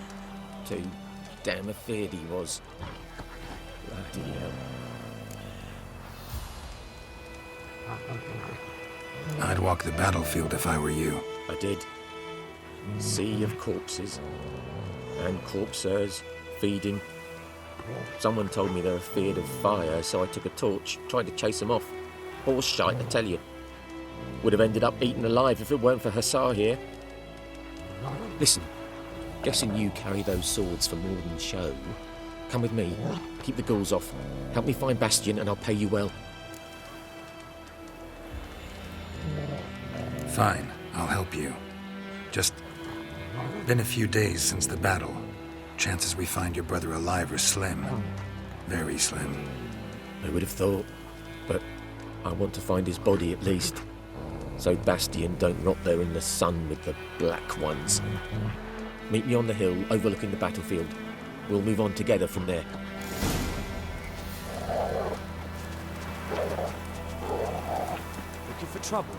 Too damn afeard he was. Bloody hell. I'd walk the battlefield if I were you. I did. Sea of corpses. And corpsers, feeding. Someone told me they were feared of fire, so I took a torch, tried to chase them off. Horse shite, I tell you. Would have ended up eaten alive if it weren't for Hussar here. Listen, Guessing you carry those swords for more than show. Come with me. Keep the ghouls off. Help me find Bastion and I'll pay you well. Fine, I'll help you. Just been a few days since the battle. Chances we find your brother alive are slim. Very slim. I would have thought, but I want to find his body at least. So Bastion don't rot there in the sun with the Black Ones. Meet me on the hill overlooking the battlefield. We'll move on together from there. Looking for trouble?